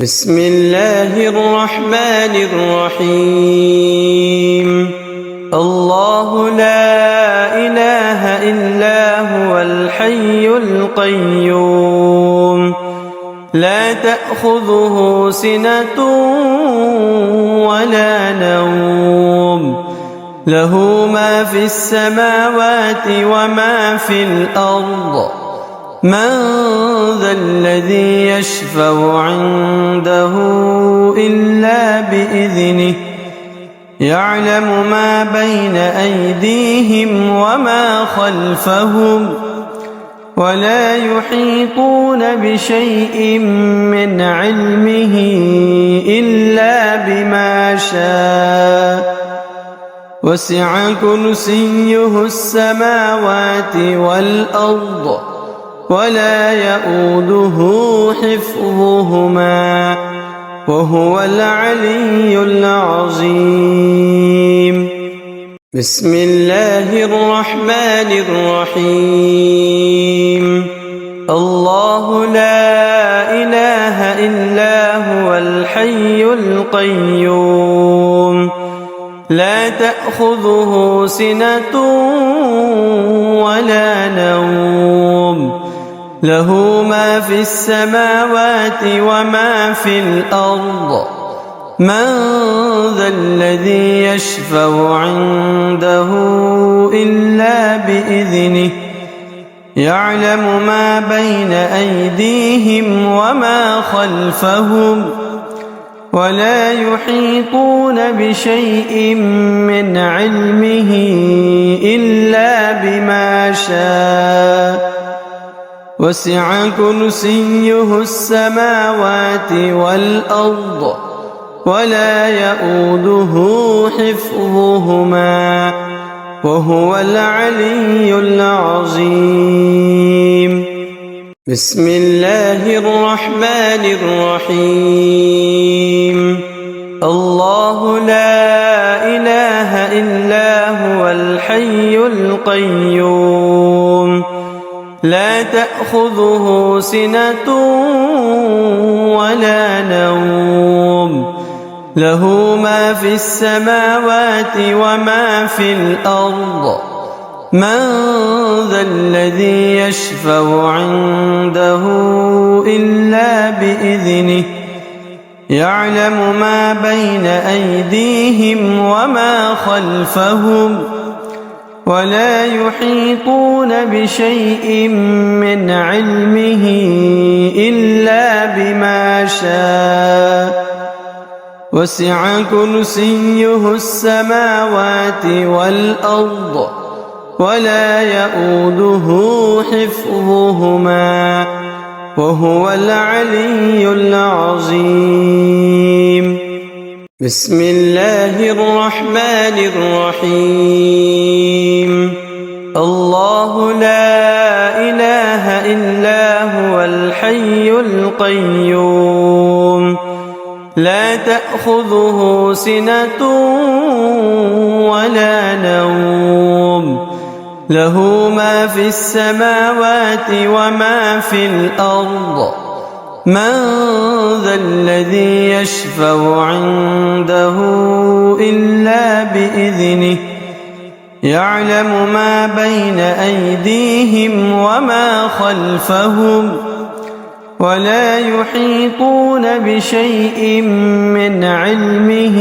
بسم الله الرحمن الرحيم. الله لا إله إلا هو الحي القيوم، لا تأخذه سنة ولا نوم، له ما في السماوات وما في الأرض. من ذا الذي يشفع عنده إلا بإذنه، يعلم ما بين أيديهم وما خلفهم، ولا يحيطون بشيء من علمه إلا بما شاء، وسع كرسيه السماوات والأرض، ولا يؤوده حفظهما، وهو العلي العظيم. بسم الله الرحمن الرحيم. الله لا إله إلا هو الحي القيوم، لا تأخذه سنة ولا نوم، له ما في السماوات وما في الأرض. من ذا الذي يشفع عنده إلا بإذنه، يعلم ما بين أيديهم وما خلفهم، ولا يحيطون بشيء من علمه إلا بما شاء، وسع كرسيه السماوات والأرض، ولا يؤوده حفظهما، وهو العلي العظيم. بسم الله الرحمن الرحيم. الله لا إله إلا هو الحي القيوم، لا تأخذه سنة ولا نوم، له ما في السماوات وما في الأرض. من ذا الذي يشفع عنده إلا بإذنه، يعلم ما بين أيديهم وما خلفهم، ولا يحيطون بشيء من علمه إلا بما شاء، وسع كرسيه السماوات والأرض، ولا يؤوده حفظهما، وهو العلي العظيم. بسم الله الرحمن الرحيم. الله لا إله إلا هو الحي القيوم، لا تأخذه سنة ولا نوم، له ما في السماوات وما في الأرض. من ذا الذي يشفع عنده إلا بإذنه، يعلم ما بين أيديهم وما خلفهم، ولا يحيطون بشيء من علمه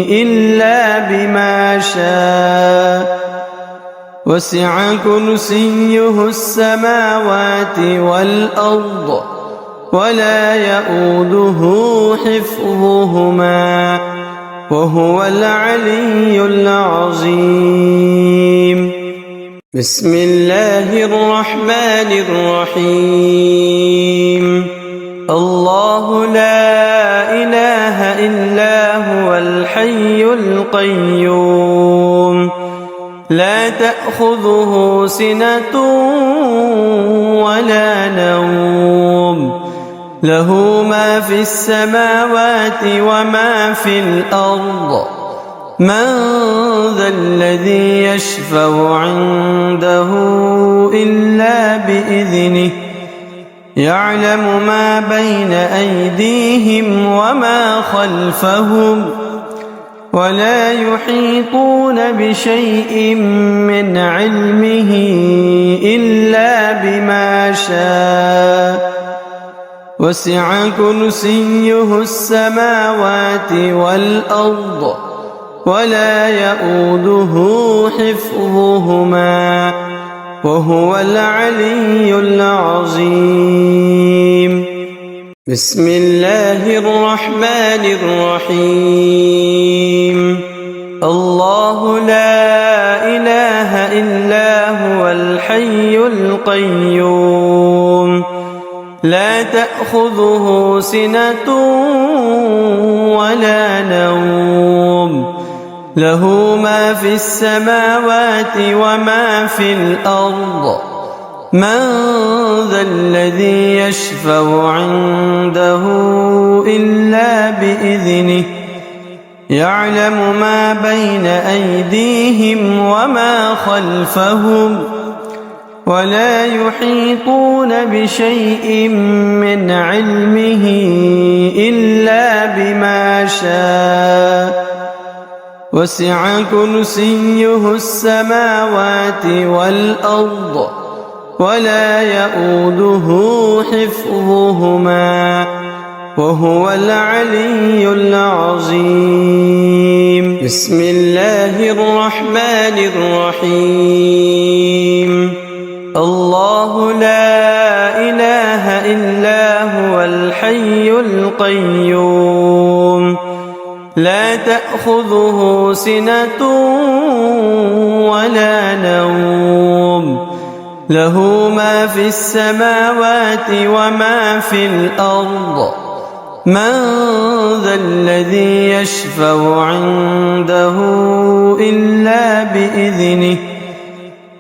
إلا بما شاء، وسع كرسيه السماوات والأرض، ولا يؤوده حفظهما، وهو العلي العظيم. بسم الله الرحمن الرحيم. الله لا إله إلا هو الحي القيوم، لا تأخذه سنة ولا نوم، له ما في السماوات وما في الأرض. من ذا الذي يشفع عنده إلا بإذنه، يعلم ما بين أيديهم وما خلفهم ولا يحيطون بشيء من علمه إلا بما شاء وسع كرسيه السماوات والأرض ولا يؤوده حفظهما وهو العلي العظيم. بسم الله الرحمن الرحيم. الله لا إله إلا هو الحي القيوم لا تأخذه سنة ولا نوم له ما في السماوات وما في الأرض من ذا الذي يشفع عنده إلا بإذنه يعلم ما بين أيديهم وما خلفهم ولا يحيطون بشيء من علمه إلا بما شاء وسع كرسيه السماوات والأرض ولا يؤوده حفظهما وهو العلي العظيم. بسم الله الرحمن الرحيم. الله لا إله إلا هو الحي القيوم لا تأخذه سنة ولا نوم له ما في السماوات وما في الأرض من ذا الذي يشفع عنده إلا بإذنه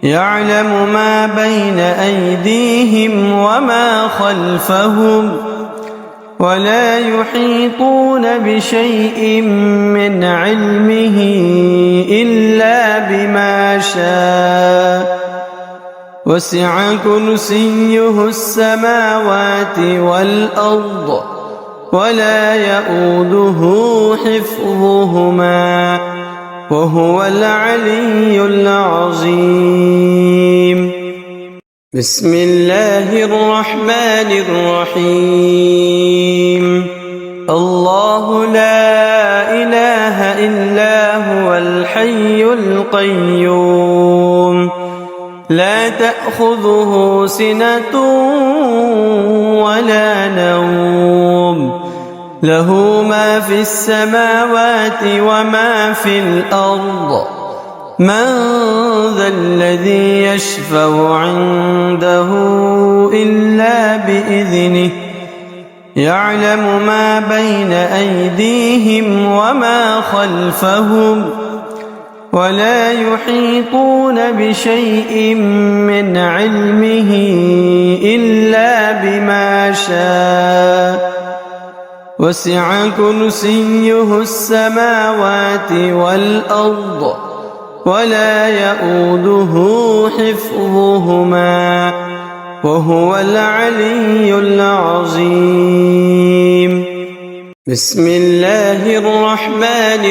يعلم ما بين أيديهم وما خلفهم ولا يحيطون بشيء من علمه إلا بما شاء وسع كرسيه السماوات والأرض ولا يؤوده حفظهما وهو العلي العظيم. بسم الله الرحمن الرحيم. الله لا إله إلا هو الحي القيوم لا تأخذه سنة ولا نوم له ما في السماوات وما في الأرض من ذا الذي يشفع عنده إلا بإذنه يعلم ما بين أيديهم وما خلفهم ولا يحيطون بشيء من علمه إلا بما شاء وسع كرسيه السماوات والأرض ولا يؤوده حفظهما وهو العلي العظيم. بسم الله الرحمن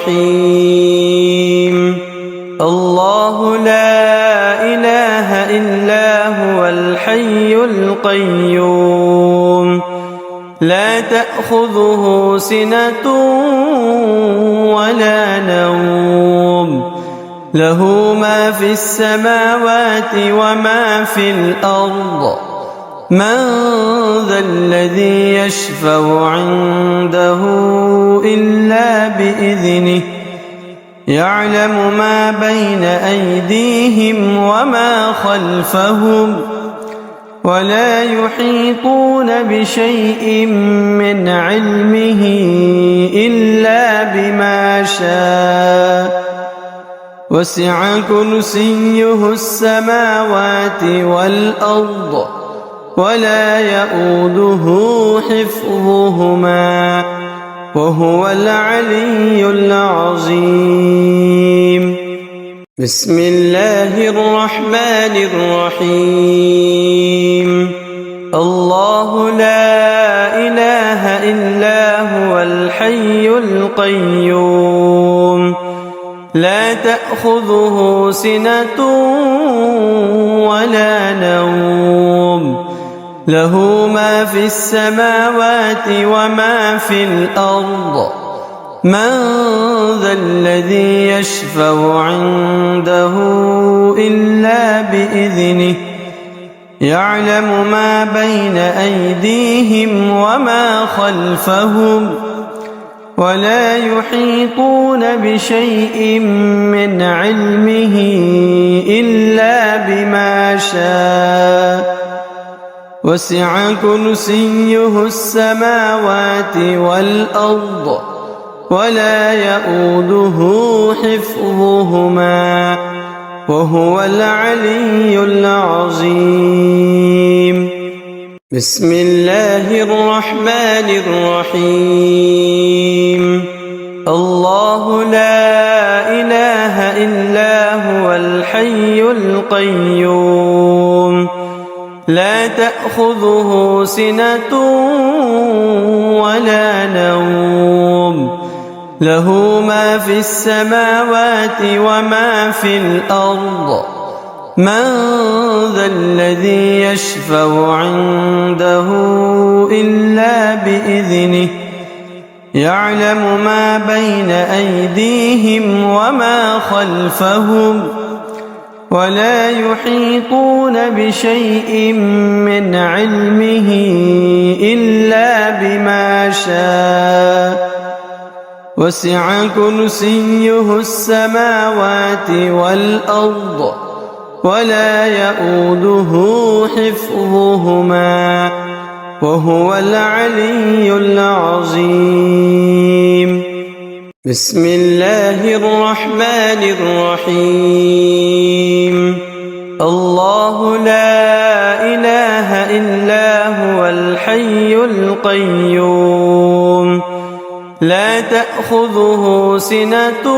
الرحيم. الله لا إله إلا هو الحي القيوم لا تأخذه سنة ولا نوم له ما في السماوات وما في الأرض من ذا الذي يشفع عنده إلا بإذنه يعلم ما بين أيديهم وما خلفهم ولا يحيطون بشيء من علمه إلا بما شاء وسع كرسيه السماوات والأرض ولا يؤوده حفظهما وهو العلي العظيم. بسم الله الرحمن الرحيم. الله إلا هو الحي القيوم لا تأخذه سنة ولا نوم له ما في السماوات وما في الأرض من ذا الذي يشفع عنده إلا بإذنه يعلم ما بين أيديهم وما خلفهم ولا يحيطون بشيء من علمه إلا بما شاء وسع كرسيه السماوات والأرض ولا يؤوده حفظهما وهو العلي العظيم بسم الله الرحمن الرحيم الله لا إله إلا هو الحي القيوم لا تأخذه سنة ولا نوم له ما في السماوات وما في الأرض من ذا الذي يشفع عنده إلا بإذنه يعلم ما بين أيديهم وما خلفهم ولا يحيطون بشيء من علمه إلا بما شاء وسع كرسيه السماوات والأرض ولا يؤوده حفظهما وهو العلي العظيم بسم الله الرحمن الرحيم الله لا إله إلا هو الحي القيوم لا تأخذه سنة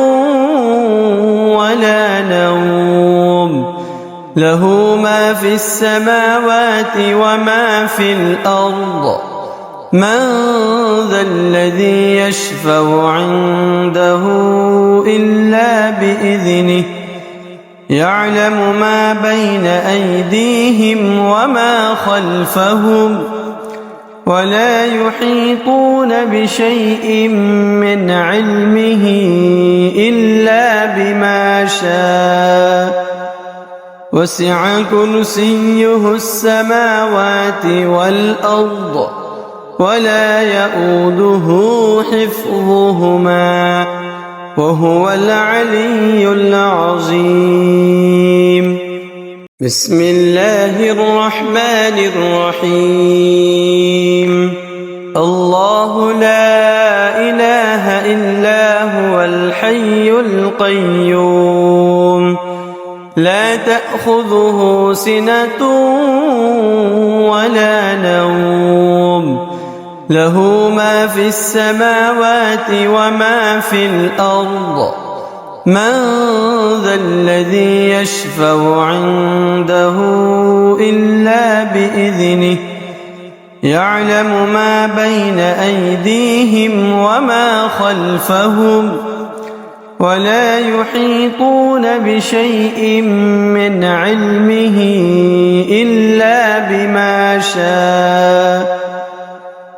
ولا نوم له ما في السماوات وما في الأرض من ذا الذي يشفع عنده إلا بإذنه يعلم ما بين أيديهم وما خلفهم ولا يحيطون بشيء من علمه إلا بما شاء وسع كرسيه السماوات والأرض ولا يؤوده حفظهما وهو العلي العظيم بسم الله الرحمن الرحيم الله لا إله إلا هو الحي القيوم لا تأخذه سنة ولا نوم له ما في السماوات وما في الأرض من ذا الذي يشفع عنده إلا بإذنه يعلم ما بين أيديهم وما خلفهم ولا يحيطون بشيء من علمه إلا بما شاء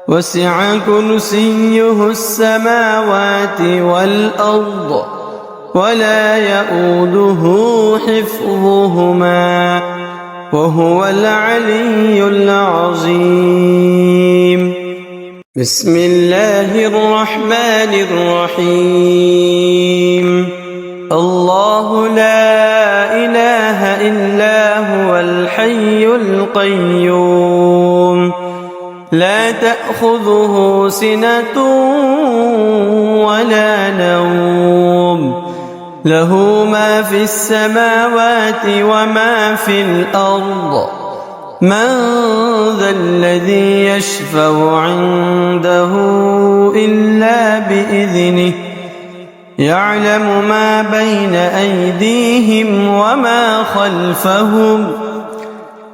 وسع كرسيه السماوات والأرض ولا يؤوده حفظهما وهو العلي العظيم بسم الله الرحمن الرحيم الله لا إله إلا هو الحي القيوم لا تأخذه سنة ولا نوم له ما في السماوات وما في الأرض من ذا الذي يشفع عنده إلا بإذنه يعلم ما بين أيديهم وما خلفهم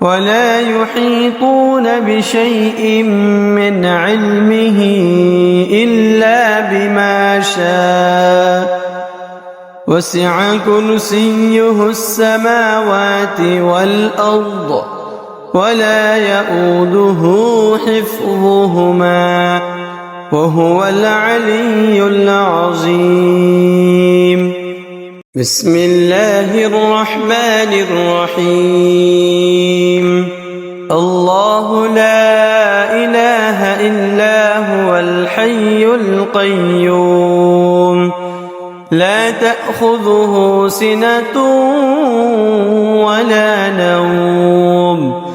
ولا يحيطون بشيء من علمه إلا بما شاء وسع كرسيه السماوات والأرض ولا يئوده حفظهما وهو العلي العظيم. بسم الله الرحمن الرحيم. الله لا إله إلا هو الحي القيوم لا تأخذه سنة ولا نوم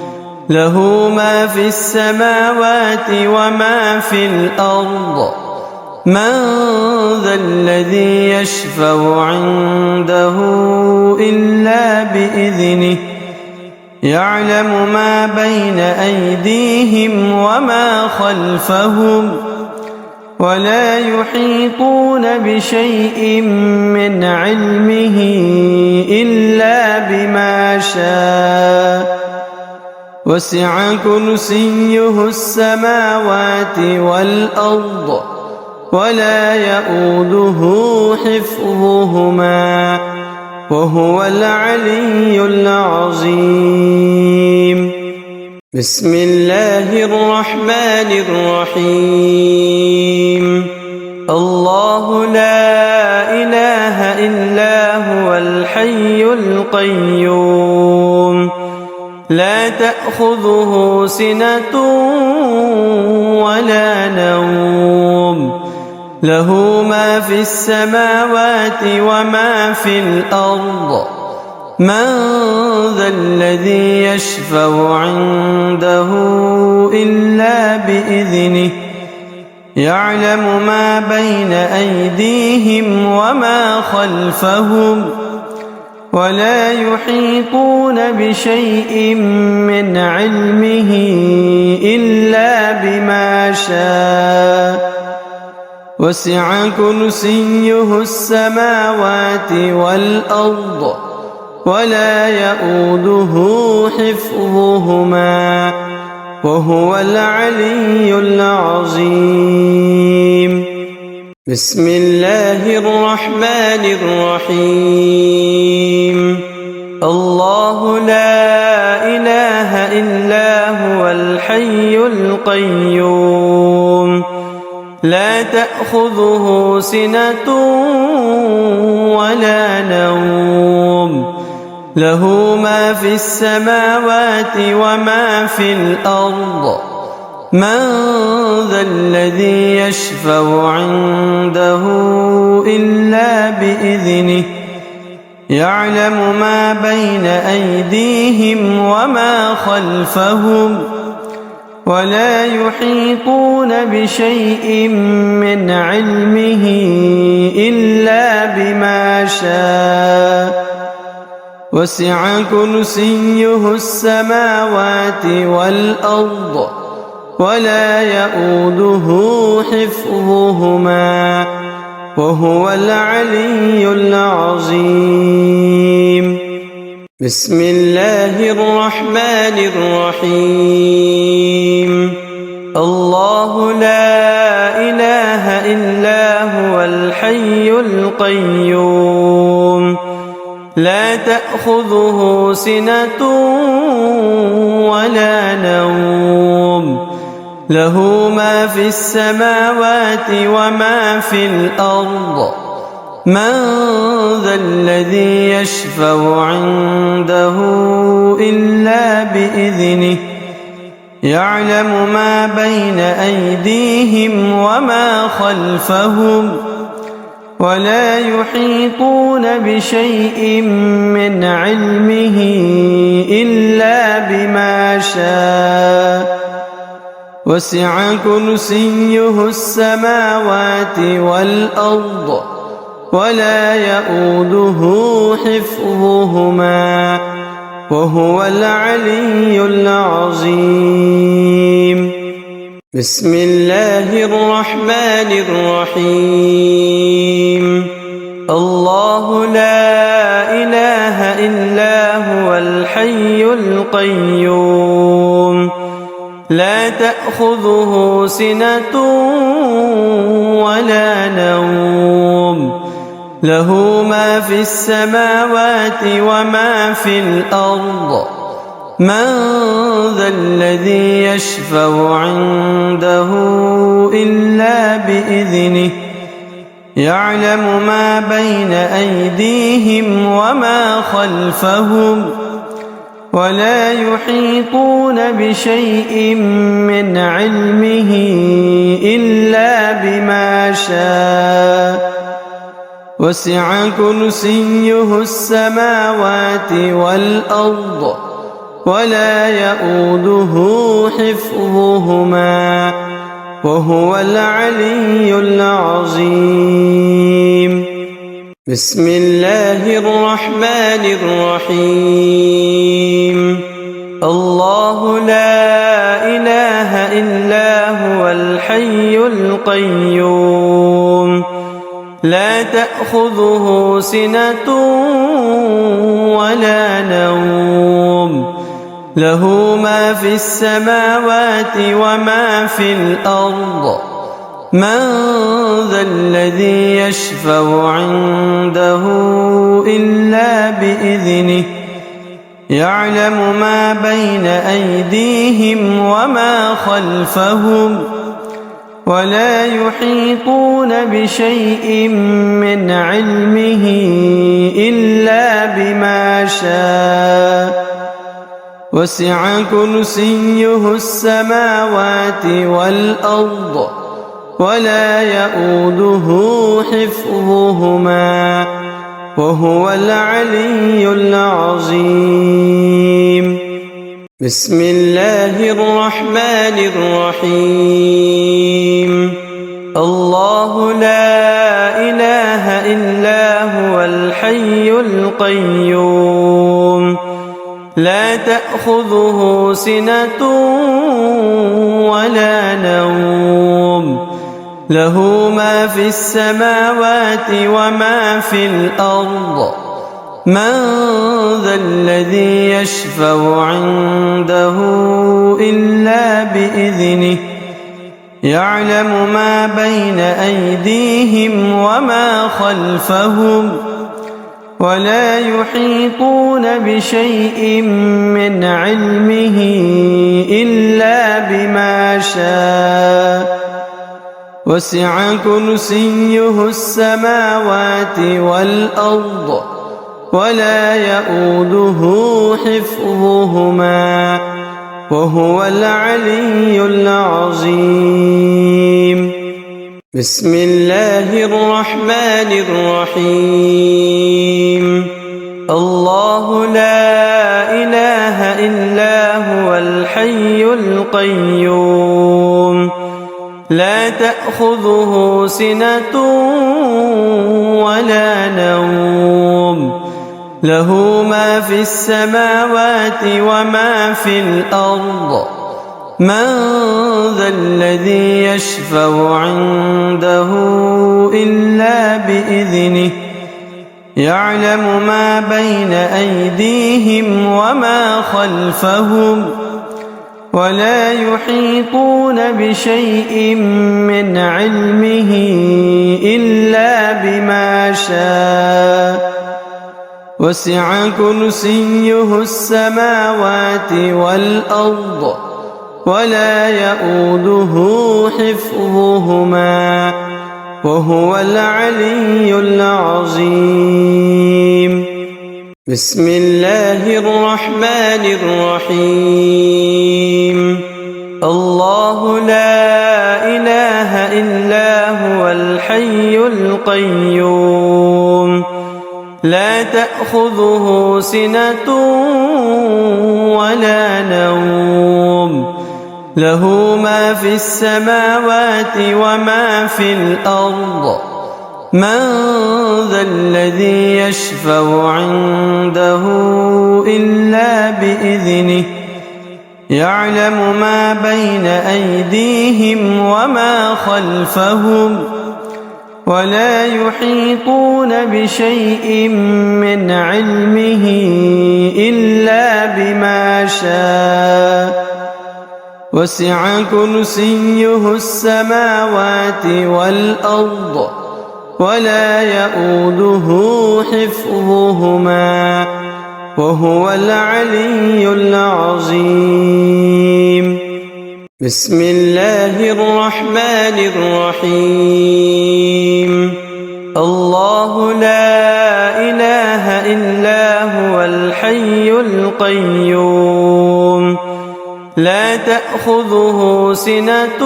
له ما في السماوات وما في الأرض من ذا الذي يشفع عنده إلا بإذنه يعلم ما بين أيديهم وما خلفهم ولا يحيطون بشيء من علمه إلا بما شاء وسع كرسيه السماوات والأرض ولا يئوده حفظهما وهو العلي العظيم. بسم الله الرحمن الرحيم. الله لا إله إلا هو الحي القيوم لا تأخذه سنة ولا نوم له ما في السماوات وما في الأرض من ذا الذي يشفع عنده إلا بإذنه يعلم ما بين أيديهم وما خلفهم ولا يحيطون بشيء من علمه إلا بما شاء وسع كرسيه السماوات والأرض ولا يئوده حفظهما وهو العلي العظيم. بسم الله الرحمن الرحيم. الله لا إله إلا هو الحي القيوم لا تأخذه سنة ولا نوم له ما في السماوات وما في الأرض من ذا الذي يشفع عنده إلا بإذنه يعلم ما بين أيديهم وما خلفهم ولا يحيطون بشيء من علمه إلا بما شاء وسع كرسيه السماوات والأرض ولا يئوده حفظهما وهو العلي العظيم. بسم الله الرحمن الرحيم. الله لا إله إلا هو الحي القيوم لا تأخذه سنة ولا نوم له ما في السماوات وما في الأرض من ذا الذي يشفع عنده إلا بإذنه يعلم ما بين أيديهم وما خلفهم ولا يحيطون بشيء من علمه إلا بما شاء وسع كرسيه السماوات والأرض ولا يئوده حفظهما وهو العلي العظيم. بسم الله الرحمن الرحيم. الله لا إله إلا هو الحي الحي القيوم لا تأخذه سنة ولا نوم له ما في السماوات وما في الأرض من ذا الذي يشفع عنده إلا بإذنه يعلم ما بين أيديهم وما خلفهم ولا يحيطون بشيء من علمه إلا بما شاء وسع كرسيه السماوات والأرض ولا يؤوده حفظهما وهو العلي العظيم بسم الله الرحمن الرحيم الله لا إله إلا هو الحي القيوم لا تأخذه سنة ولا نوم له ما في السماوات وما في الأرض من ذا الذي يشفع عنده إلا بإذنه يعلم ما بين أيديهم وما خلفهم ولا يحيطون بشيء من علمه إلا بما شاء وسع كرسيه السماوات والأرض ولا يؤوده حفظهما وهو العلي العظيم بسم الله الرحمن الرحيم الله لا إله إلا هو الحي القيوم لا تأخذه سنة ولا نوم له ما في السماوات وما في الأرض من ذا الذي يشفع عنده إلا بإذنه يعلم ما بين أيديهم وما خلفهم ولا يحيطون بشيء من علمه إلا بما شاء وسع كرسيه السماوات والأرض ولا يؤوده حفظهما وهو العلي العظيم بسم الله الرحمن الرحيم الله لا إله إلا هو الحي القيوم لا تأخذه سنة ولا نوم له ما في السماوات وما في الأرض من ذا الذي يشفع عنده إلا بإذنه يعلم ما بين أيديهم وما خلفهم ولا يحيطون بشيء من علمه إلا بما شاء وسع كرسيه السماوات والأرض ولا يؤوده حفظهما وهو العلي العظيم بسم الله الرحمن الرحيم الله لا إله إلا هو الحي القيوم لا تأخذه سنة ولا نوم له ما في السماوات وما في الأرض من ذا الذي يشفع عنده إلا بإذنه يعلم ما بين أيديهم وما خلفهم ولا يحيطون بشيء من علمه إلا بما شاء وسع كرسيه السماوات والأرض ولا يؤوده حفظهما وهو العلي العظيم. بسم الله الرحمن الرحيم. الله لا إله إلا هو الحي القيوم لا تأخذه سنة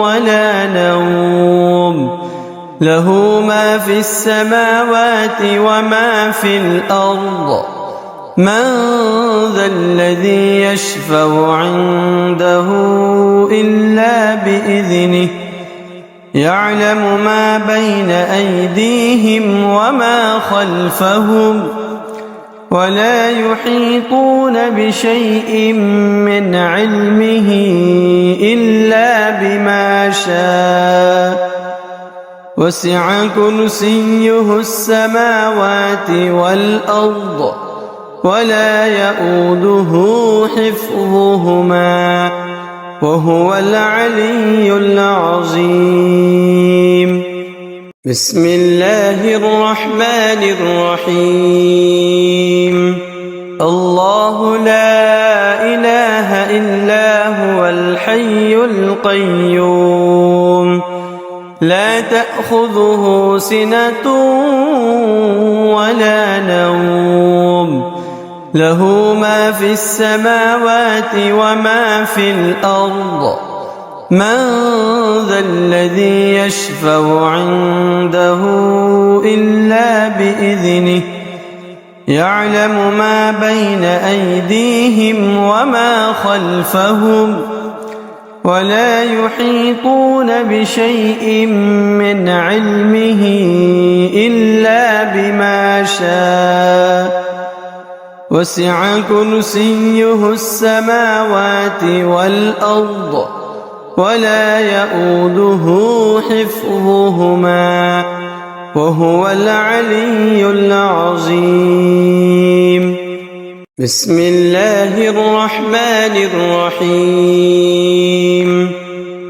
ولا نوم له ما في السماوات وما في الأرض من ذا الذي يشفع عنده إلا بإذنه يعلم ما بين أيديهم وما خلفهم ولا يحيطون بشيء من علمه إلا بما شاء وسع كرسيه السماوات والأرض ولا يؤوده حفظهما وهو العلي العظيم. بسم الله الرحمن الرحيم. الله لا إله إلا هو الحي القيوم لا تأخذه سنة ولا نوم له ما في السماوات وما في الأرض من ذا الذي يشفع عنده إلا بإذنه يعلم ما بين أيديهم وما خلفهم ولا يحيطون بشيء من علمه إلا بما شاء وسع كرسيه السماوات والأرض ولا يؤوده حفظهما وهو العلي العظيم. بسم الله الرحمن الرحيم.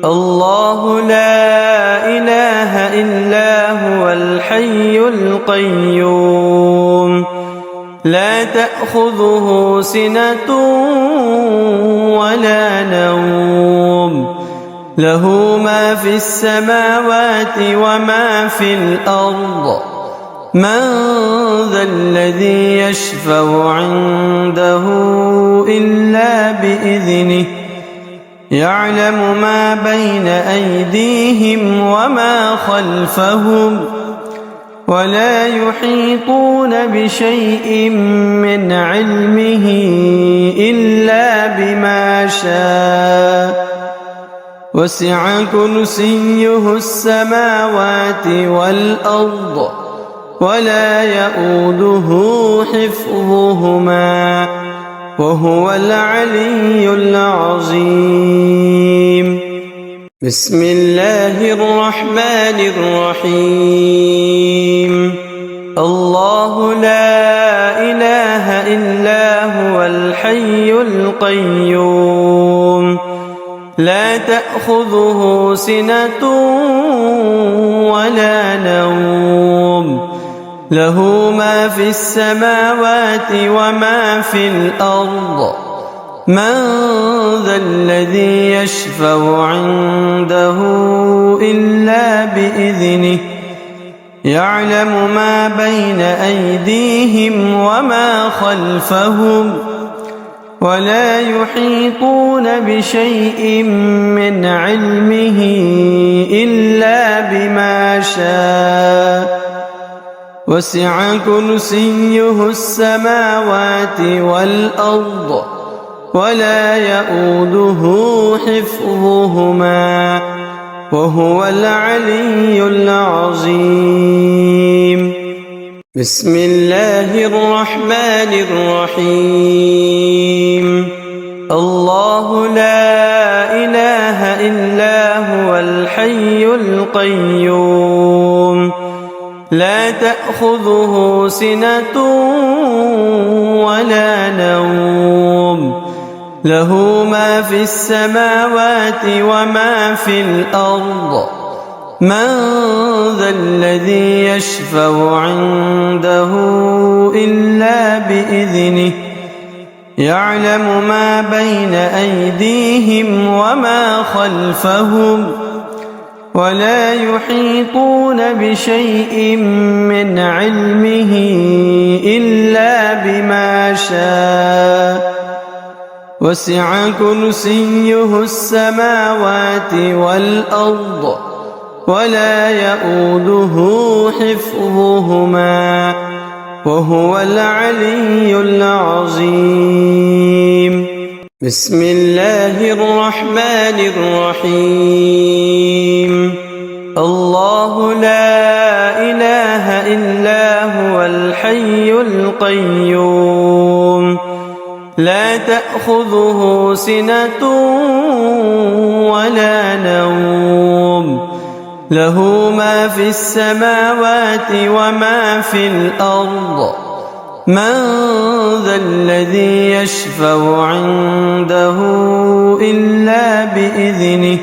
الله لا إله إلا هو الحي القيوم لا تأخذه سنة ولا نوم له ما في السماوات وما في الأرض من ذا الذي يشفع عنده إلا بإذنه يعلم ما بين أيديهم وما خلفهم ولا يحيطون بشيء من علمه إلا بما شاء وسع كرسيه السماوات والأرض ولا يؤوده حفظهما وهو العلي العظيم. بسم الله الرحمن الرحيم. الله لا إله إلا هو الحي القيوم لا تأخذه سنة ولا نوم له ما في السماوات وما في الأرض من ذا الذي يشفع عنده إلا بإذنه يعلم ما بين أيديهم وما خلفهم ولا يحيطون بشيء من علمه إلا بما شاء وسع كرسيه السماوات والأرض ولا يؤوده حفظهما وهو العلي العظيم. بسم الله الرحمن الرحيم. الله لا إله إلا هو الحي الحي القيوم لا تأخذه سنة ولا نوم له ما في السماوات وما في الأرض من ذا الذي يشفع عنده إلا بإذنه يعلم ما بين أيديهم وما خلفهم ولا يحيطون بشيء من علمه إلا بما شاء وسع كرسيه السماوات والأرض ولا يؤوده حفظهما وهو العلي العظيم بسم الله الرحمن الرحيم الله لا إله إلا هو الحي القيوم لا تأخذه سنة ولا نوم له ما في السماوات وما في الأرض من ذا الذي يشفع عنده إلا بإذنه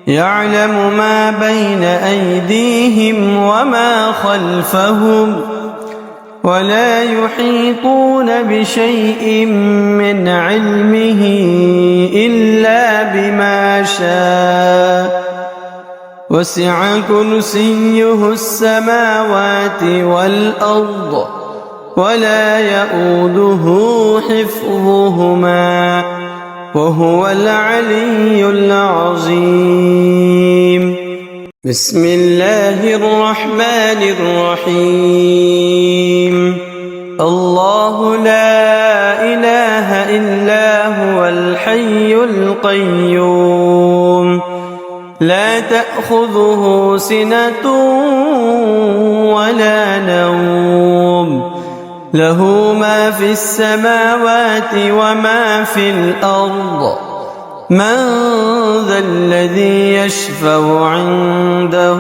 يعلم ما بين أيديهم وما خلفهم ولا يحيطون بشيء من علمه إلا بما شاء وسع كرسيه السماوات والأرض ولا يؤوده حفظهما وهو العلي العظيم بسم الله الرحمن الرحيم الله لا إله إلا هو الحي القيوم لا تأخذه سنة ولا نوم له ما في السماوات وما في الأرض من ذا الذي يشفع عنده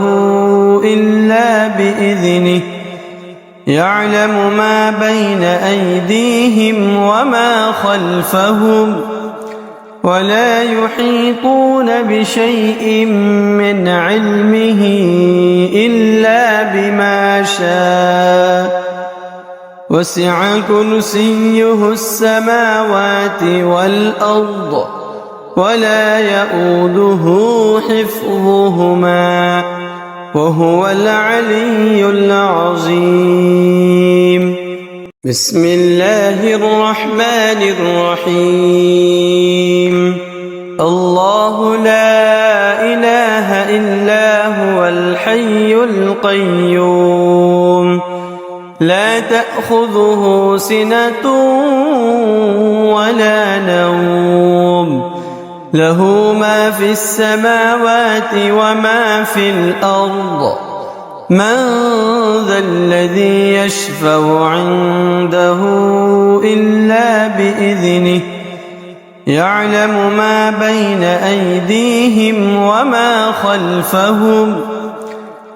إلا بإذنه يعلم ما بين أيديهم وما خلفهم ولا يحيطون بشيء من علمه إلا بما شاء وسع كرسيه السماوات والأرض ولا يؤوده حفظهما وهو العلي العظيم بسم الله الرحمن الرحيم الله لا إله إلا هو الحي القيوم لا تأخذه سنة ولا نوم له ما في السماوات وما في الأرض من ذا الذي يشفع عنده إلا بإذنه يعلم ما بين أيديهم وما خلفهم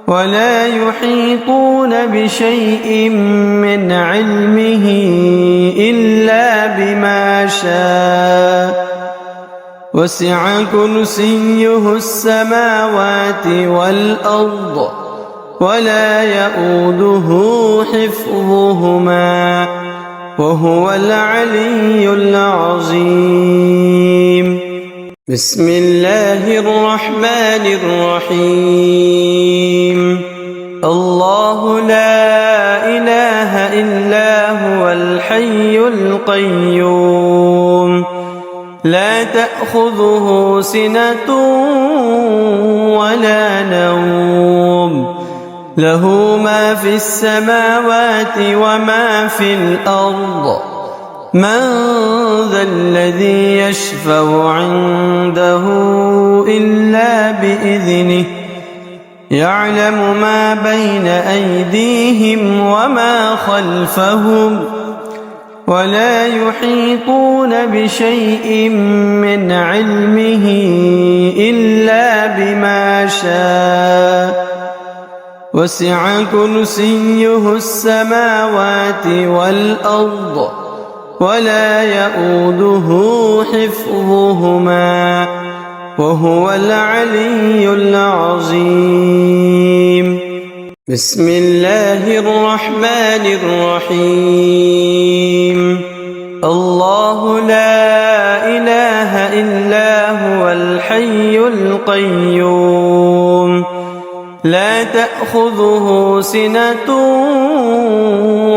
ولا يحيطون بشيء من علمه إلا بما شاء وسع كرسيه السماوات والأرض ولا يؤوده حفظهما وهو العلي العظيم بسم الله الرحمن الرحيم الله لا إله إلا هو الحي القيوم لا تأخذه سنة ولا نوم له ما في السماوات وما في الأرض من ذا الذي يشفع عنده إلا بإذنه يعلم ما بين أيديهم وما خلفهم ولا يحيطون بشيء من علمه إلا بما شاء وسع كرسيه السماوات والأرض ولا يؤوده حفظهما وهو العلي العظيم. بسم الله الرحمن الرحيم. الله لا إله إلا هو الحي القيوم لا تأخذه سنة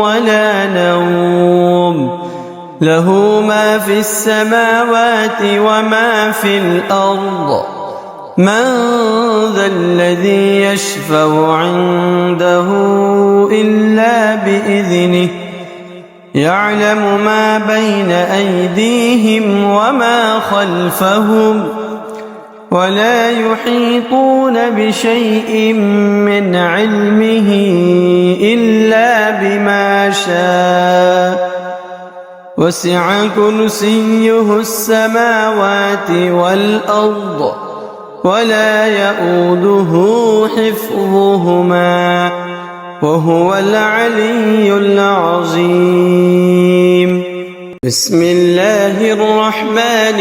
ولا نوم له ما في السماوات وما في الأرض من ذا الذي يشفع عنده إلا بإذنه يعلم ما بين أيديهم وما خلفهم ولا يحيطون بشيء من علمه إلا بما شاء وسع كرسيه السماوات والأرض ولا يؤوده حفظهما وهو العلي العظيم. بسم الله الرحمن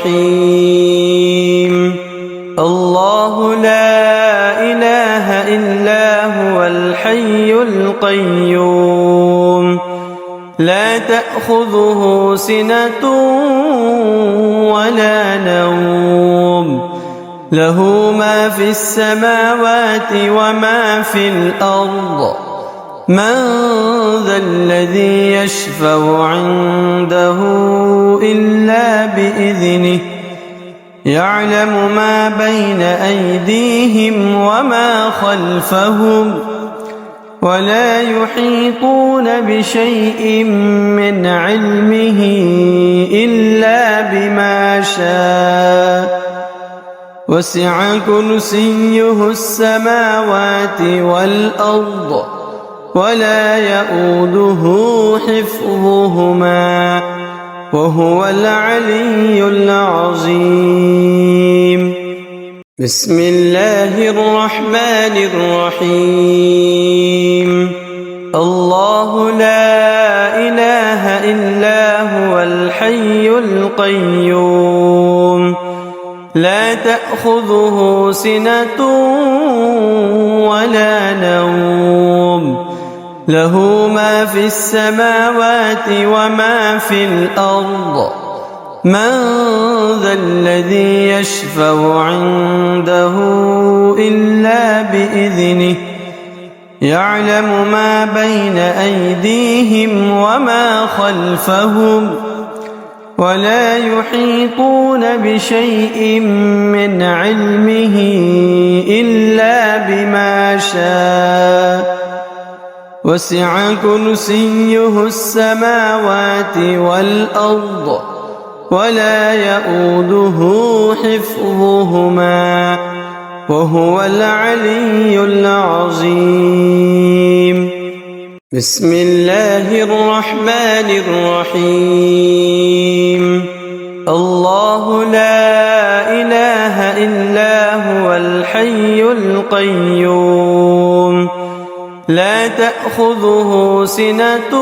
الرحيم. الله لا إله إلا هو الحي القيوم لا تأخذه سنة ولا نوم له ما في السماوات وما في الأرض من ذا الذي يشفع عنده إلا بإذنه يعلم ما بين أيديهم وما خلفهم ولا يحيطون بشيء من علمه إلا بما شاء وسع كرسيه السماوات والأرض ولا يؤوده حفظهما وهو العلي العظيم. بسم الله الرحمن الرحيم. الله لا إله إلا هو الحي القيوم لا تأخذه سنة ولا نوم له ما في السماوات وما في الأرض من ذا الذي يشفع عنده إلا بإذنه يعلم ما بين أيديهم وما خلفهم ولا يحيطون بشيء من علمه إلا بما شاء وسع كرسيه السماوات والأرض ولا يؤوده حفظهما وهو العلي العظيم. بسم الله الرحمن الرحيم. الله لا إله إلا هو الحي القيوم لا تأخذه سنة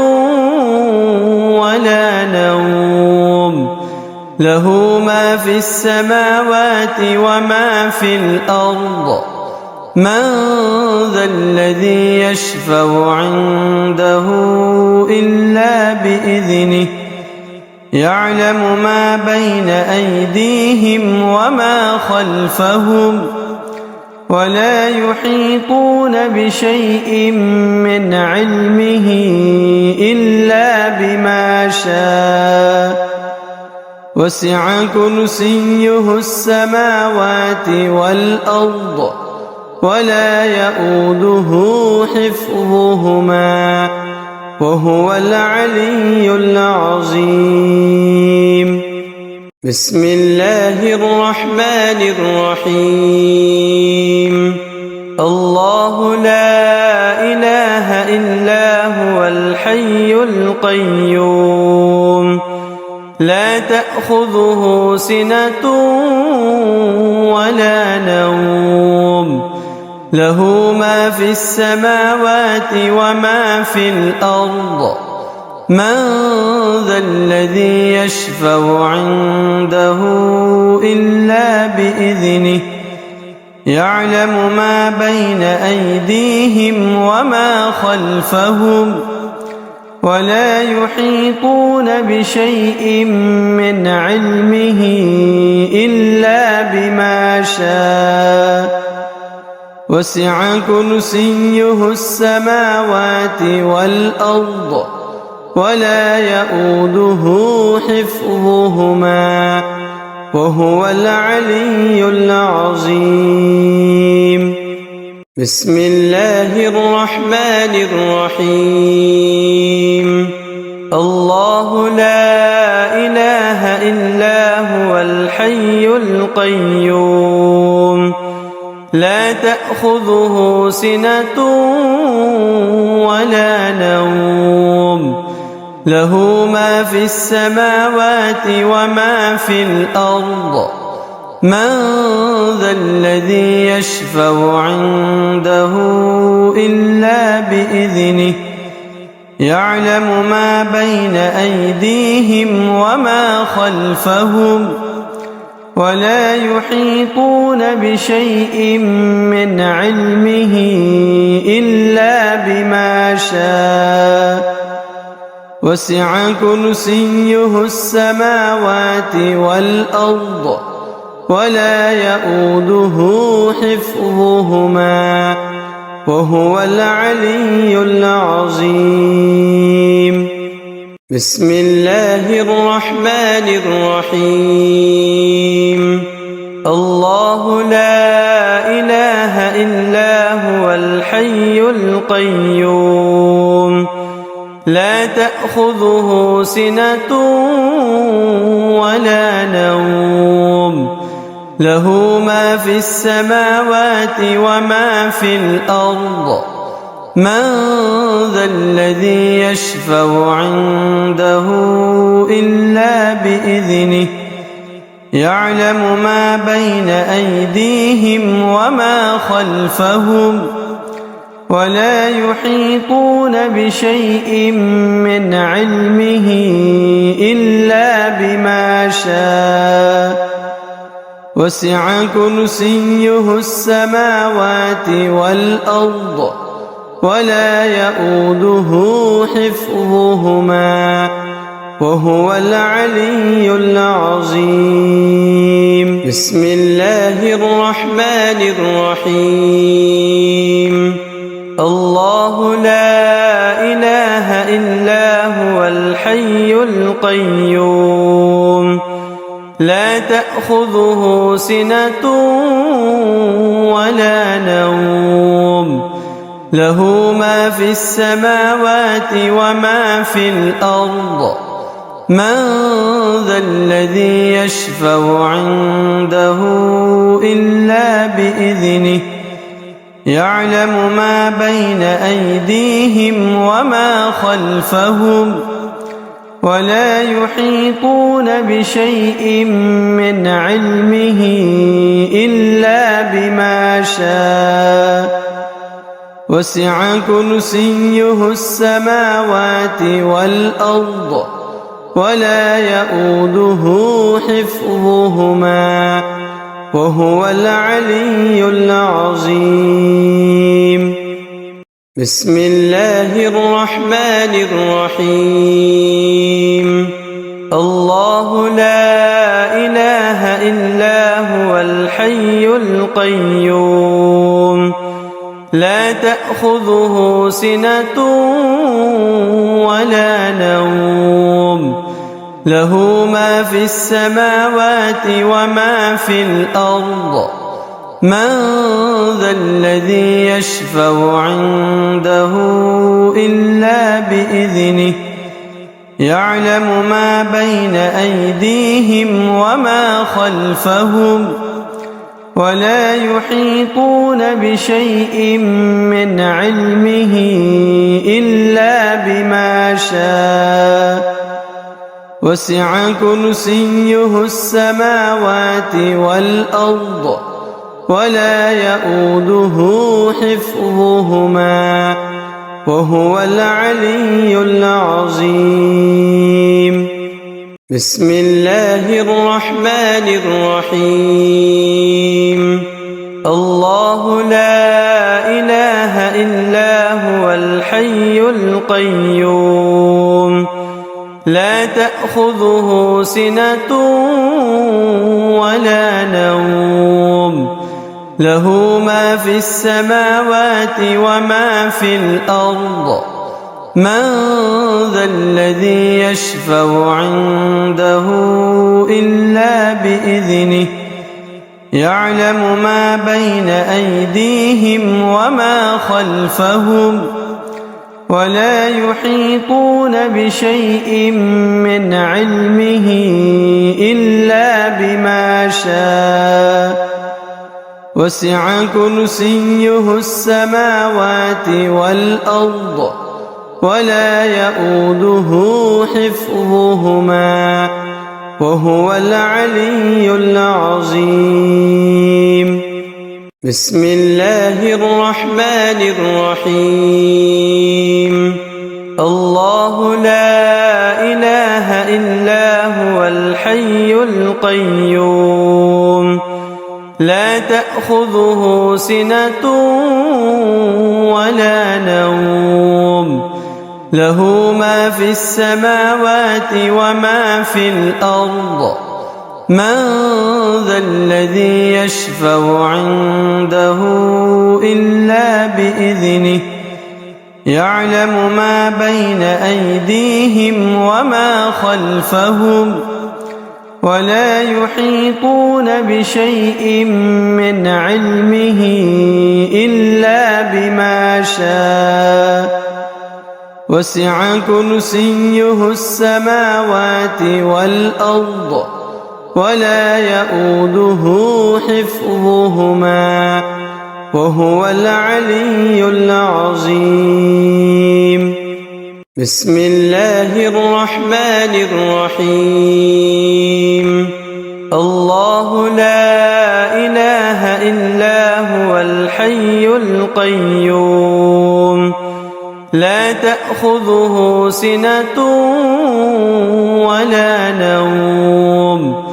ولا نوم له ما في السماوات وما في الأرض من ذا الذي يشفع عنده إلا بإذنه يعلم ما بين أيديهم وما خلفهم ولا يحيطون بشيء من علمه إلا بما شاء وسع كرسيه السماوات والأرض ولا يؤوده حفظهما وهو العلي العظيم. بسم الله الرحمن الرحيم. الله لا إله إلا هو الحي القيوم لا تأخذه سنة ولا نوم له ما في السماوات وما في الأرض من ذا الذي يشفع عنده إلا بإذنه يعلم ما بين أيديهم وما خلفهم ولا يحيطون بشيء من علمه إلا بما شاء وسع كرسيه السماوات والأرض ولا يؤوده حفظهما وهو العلي العظيم. بسم الله الرحمن الرحيم. الله لا إله إلا هو الحي القيوم لا تأخذه سنة ولا نوم له ما في السماوات وما في الأرض من ذا الذي يشفع عنده إلا بإذنه يعلم ما بين أيديهم وما خلفهم ولا يحيطون بشيء من علمه إلا بما شاء وسع كرسيه السماوات والأرض ولا يؤوده حفظهما وهو العلي العظيم. بسم الله الرحمن الرحيم. الله لا إله إلا هو الحي القيوم لا تأخذه سنة ولا نوم له ما في السماوات وما في الأرض من ذا الذي يشفع عنده إلا بإذنه يعلم ما بين أيديهم وما خلفهم ولا يحيطون بشيء من علمه إلا بما شاء وسع كرسيه السماوات والأرض ولا يؤوده حفظهما وهو العلي العظيم. بسم الله الرحمن الرحيم. الله لا إله إلا هو الحي القيوم لا تأخذه سنة ولا نوم له ما في السماوات وما في الأرض من ذا الذي يشفع عنده إلا بإذنه يعلم ما بين أيديهم وما خلفهم ولا يحيطون بشيء من علمه إلا بما شاء وسع كرسيه السماوات والأرض ولا يؤوده حفظهما وهو العلي العظيم. بسم الله الرحمن الرحيم. الله لا إله إلا هو الحي القيوم لا تأخذه سنة ولا نوم له ما في السماوات وما في الأرض من ذا الذي يشفع عنده إلا بإذنه يعلم ما بين أيديهم وما خلفهم ولا يحيطون بشيء من علمه إلا بما شاء وسع كرسيه السماوات والأرض ولا يئوده حفظهما وهو العلي العظيم. بسم الله الرحمن الرحيم. الله لا إله إلا هو الحي القيوم لا تأخذه سنة ولا نوم له ما في السماوات وما في الأرض من ذا الذي يشفع عنده إلا بإذنه يعلم ما بين أيديهم وما خلفهم ولا يحيطون بشيء من علمه إلا بما شاء وسع كرسيه السماوات والأرض ولا يئوده حفظهما وهو العلي العظيم. بسم الله الرحمن الرحيم. الله لا إله إلا هو الحي القيوم لا تأخذه سنة ولا نوم له ما في السماوات وما في الأرض من ذا الذي يشفع عنده إلا بإذنه يعلم ما بين أيديهم وما خلفهم ولا يحيطون بشيء من علمه إلا بما شاء وسع كرسيه السماوات والأرض ولا يئوده حفظهما وهو العلي العظيم. بسم الله الرحمن الرحيم. الله لا إله إلا هو الحي القيوم لا تأخذه سنة ولا نوم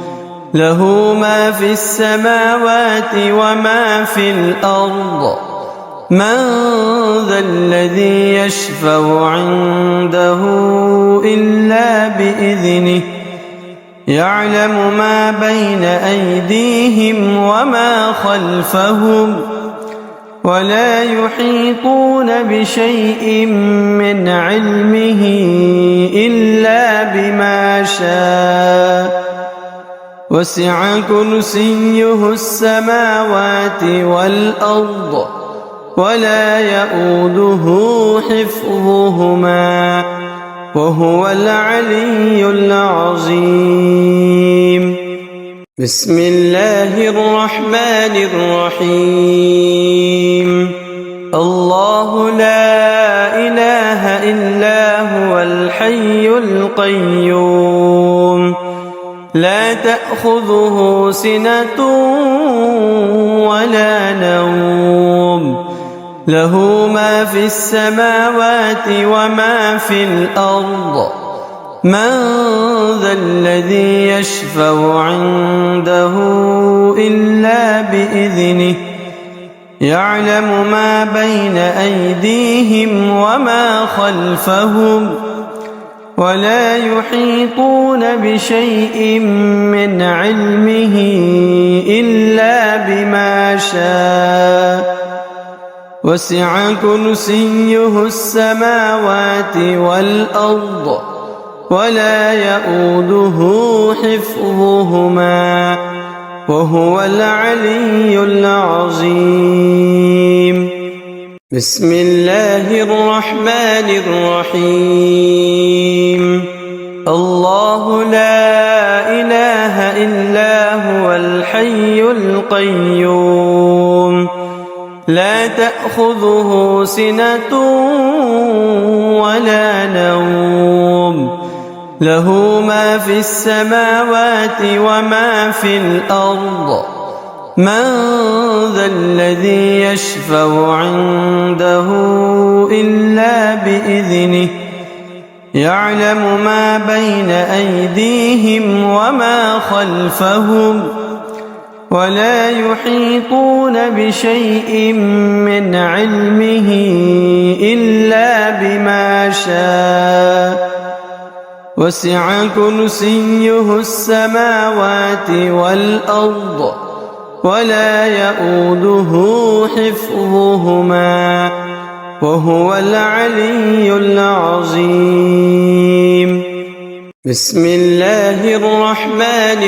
له ما في السماوات وما في الأرض من ذا الذي يشفع عنده إلا بإذنه يعلم ما بين أيديهم وما خلفهم ولا يحيطون بشيء من علمه إلا بما شاء وسع كرسيه السماوات والأرض ولا يئوده حفظهما وهو العلي العظيم. بسم الله الرحمن الرحيم. الله لا إله إلا هو الحي القيوم لا تأخذه سنة ولا نوم له ما في السماوات وما في الأرض من ذا الذي يشفع عنده إلا بإذنه يعلم ما بين أيديهم وما خلفهم ولا يحيطون بشيء من علمه إلا بما شاء وسع كرسيه السماوات والأرض ولا يئوده حفظهما وهو العلي العظيم. بسم الله الرحمن الرحيم. الله لا إله إلا هو الحي القيوم لا تأخذه سنة ولا نوم له ما في السماوات وما في الأرض من ذا الذي يشفع عنده إلا بإذنه يعلم ما بين أيديهم وما خلفهم ولا يحيطون بشيء من علمه إلا بما شاء وسع كرسيه السماوات والأرض ولا يؤوده حفظهما وهو العلي العظيم. بسم الله الرحمن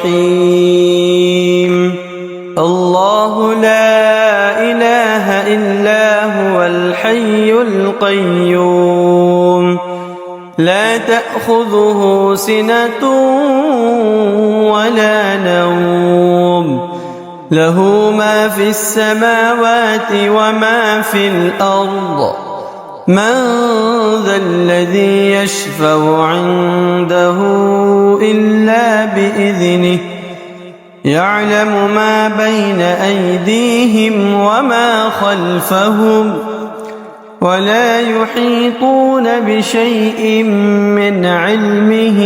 الرحيم. الله لا إله إلا هو الحي القيوم لا تأخذه سنة ولا نوم له ما في السماوات وما في الأرض من ذا الذي يشفع عنده إلا بإذنه يعلم ما بين أيديهم وما خلفهم ولا يحيطون بشيء من علمه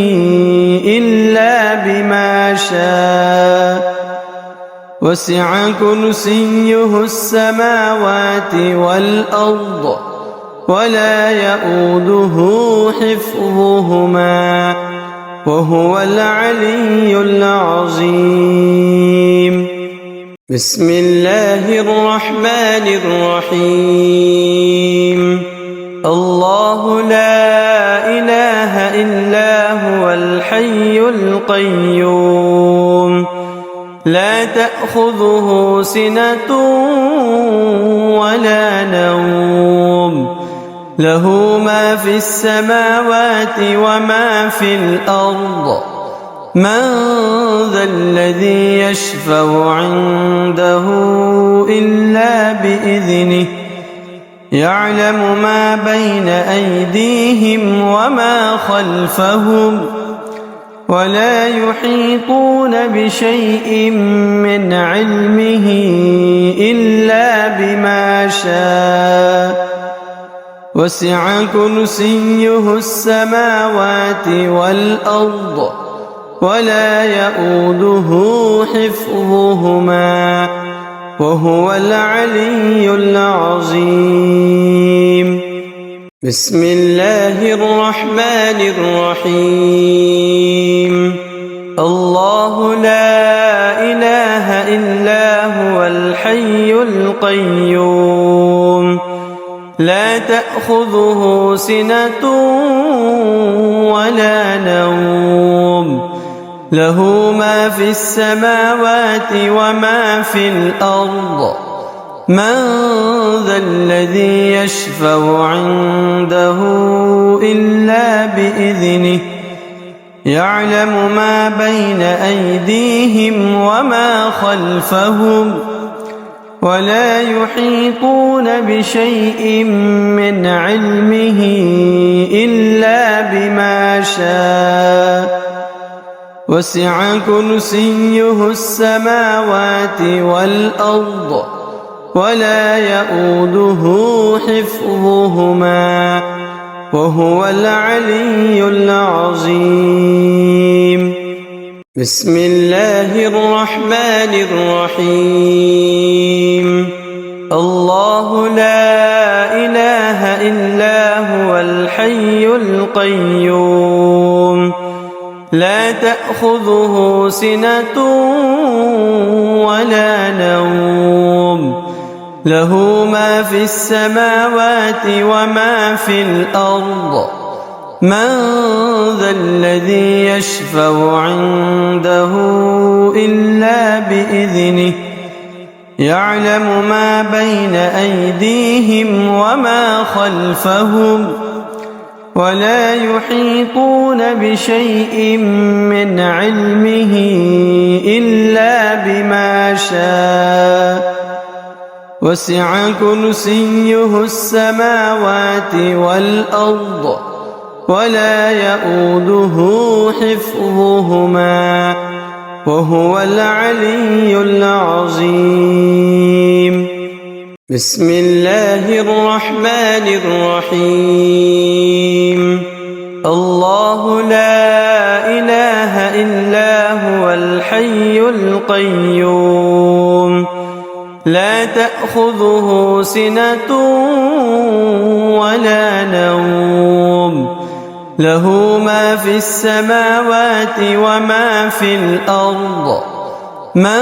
إلا بما شاء وسع كرسيه السماوات والأرض ولا يؤوده حفظهما وهو العلي العظيم. بسم الله الرحمن الرحيم. الله لا إله إلا هو الحي القيوم لا تأخذه سنة ولا نوم له ما في السماوات وما في الأرض من ذا الذي يشفع عنده إلا بإذنه يعلم ما بين أيديهم وما خلفهم ولا يحيطون بشيء من علمه إلا بما شاء وسع كرسيه السماوات والأرض ولا يؤوده حفظهما وهو العلي العظيم. بسم الله الرحمن الرحيم. الله لا إله إلا هو الحي القيوم لا تأخذه سنة ولا نوم له ما في السماوات وما في الأرض من ذا الذي يشفع عنده إلا بإذنه يعلم ما بين أيديهم وما خلفهم ولا يحيطون بشيء من علمه إلا بما شاء وسع كرسيه السماوات والأرض ولا يؤوده حفظهما وهو العلي العظيم. بسم الله الرحمن الرحيم. الله لا إله إلا هو الحي القيوم لا تأخذه سنة ولا نوم له ما في السماوات وما في الأرض من ذا الذي يشفع عنده إلا بإذنه يعلم ما بين أيديهم وما خلفهم ولا يحيطون بشيء من علمه إلا بما شاء وسع كرسيه السماوات والأرض ولا يؤوده حفظهما وهو العلي العظيم. بسم الله الرحمن الرحيم. الله لا إله إلا هو الحي القيوم لا تأخذه سنة ولا نوم له ما في السماوات وما في الأرض من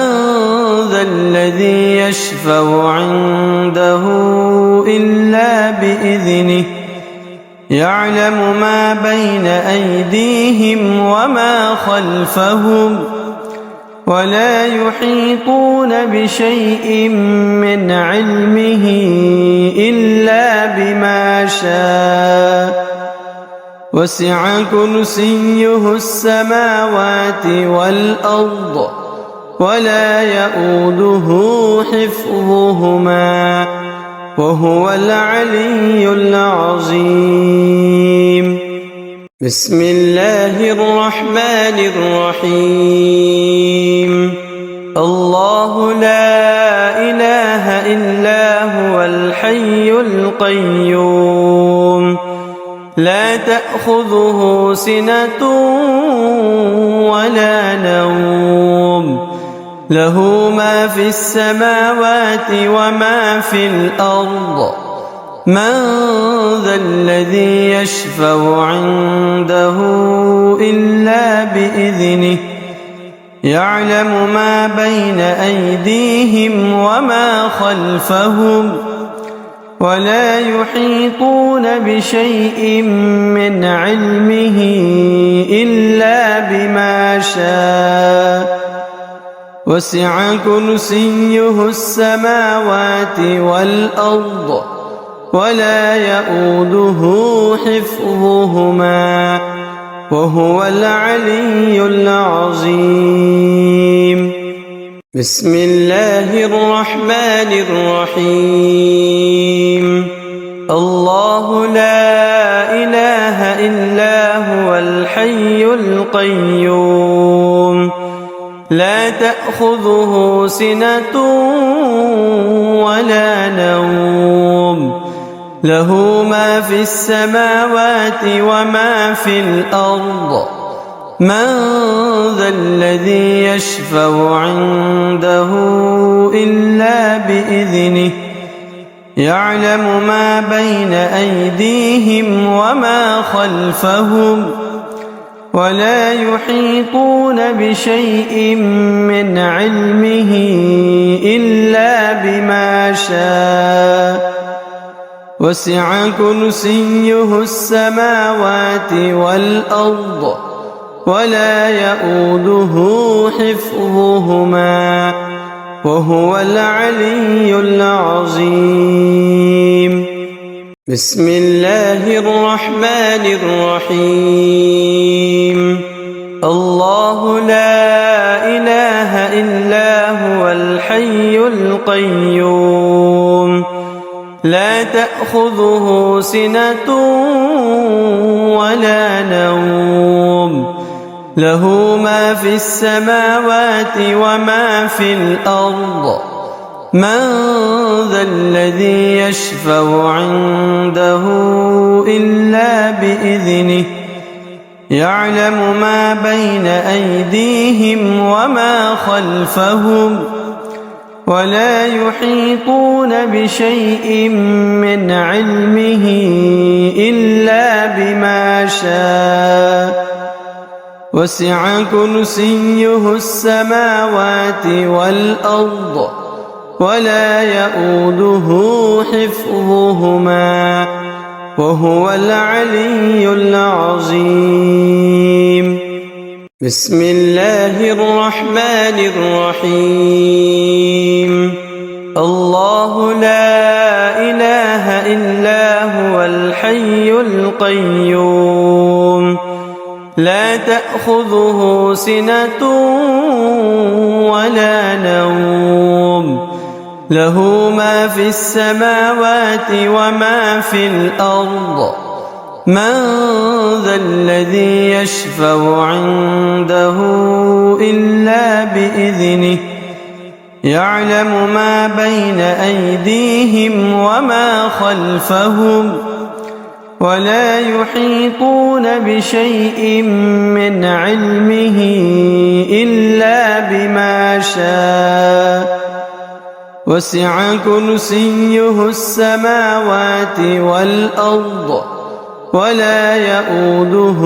ذا الذي يشفع عنده إلا بإذنه يعلم ما بين أيديهم وما خلفهم ولا يحيطون بشيء من علمه إلا بما شاء وسع كرسيه السماوات والأرض ولا يؤوده حفظهما وهو العلي العظيم. بسم الله الرحمن الرحيم. الله لا إله إلا هو الحي القيوم لا تأخذه سنة ولا نوم له ما في السماوات وما في الأرض من ذا الذي يشفع عنده إلا بإذنه يعلم ما بين أيديهم وما خلفهم ولا يحيطون بشيء من علمه إلا بما شاء وسع كرسيه السماوات والأرض ولا يؤوده حفظهما وهو العلي العظيم. بسم الله الرحمن الرحيم. الله لا إله إلا هو الحي القيوم لا تأخذه سنة ولا نوم له ما في السماوات وما في الأرض من ذا الذي يشفع عنده إلا بإذنه يعلم ما بين أيديهم وما خلفهم ولا يحيطون بشيء من علمه إلا بما شاء وسع كرسيه السماوات والأرض ولا يؤوده حفظهما وهو العلي العظيم. بسم الله الرحمن الرحيم. الله لا إله إلا هو الحي القيوم لا تأخذه سنة ولا نوم له ما في السماوات وما في الأرض من ذا الذي يشفع عنده إلا بإذنه يعلم ما بين أيديهم وما خلفهم ولا يحيطون بشيء من علمه إلا بما شاء وسع كرسيه السماوات والأرض ولا يؤوده حفظهما وهو العلي العظيم. بسم الله الرحمن الرحيم. الله لا إله إلا هو الحي القيوم لا تأخذه سنة ولا نوم له ما في السماوات وما في الأرض من ذا الذي يشفع عنده إلا بإذنه يعلم ما بين أيديهم وما خلفهم ولا يحيطون بشيء من علمه إلا بما شاء وسع كرسيه السماوات والأرض ولا يؤوده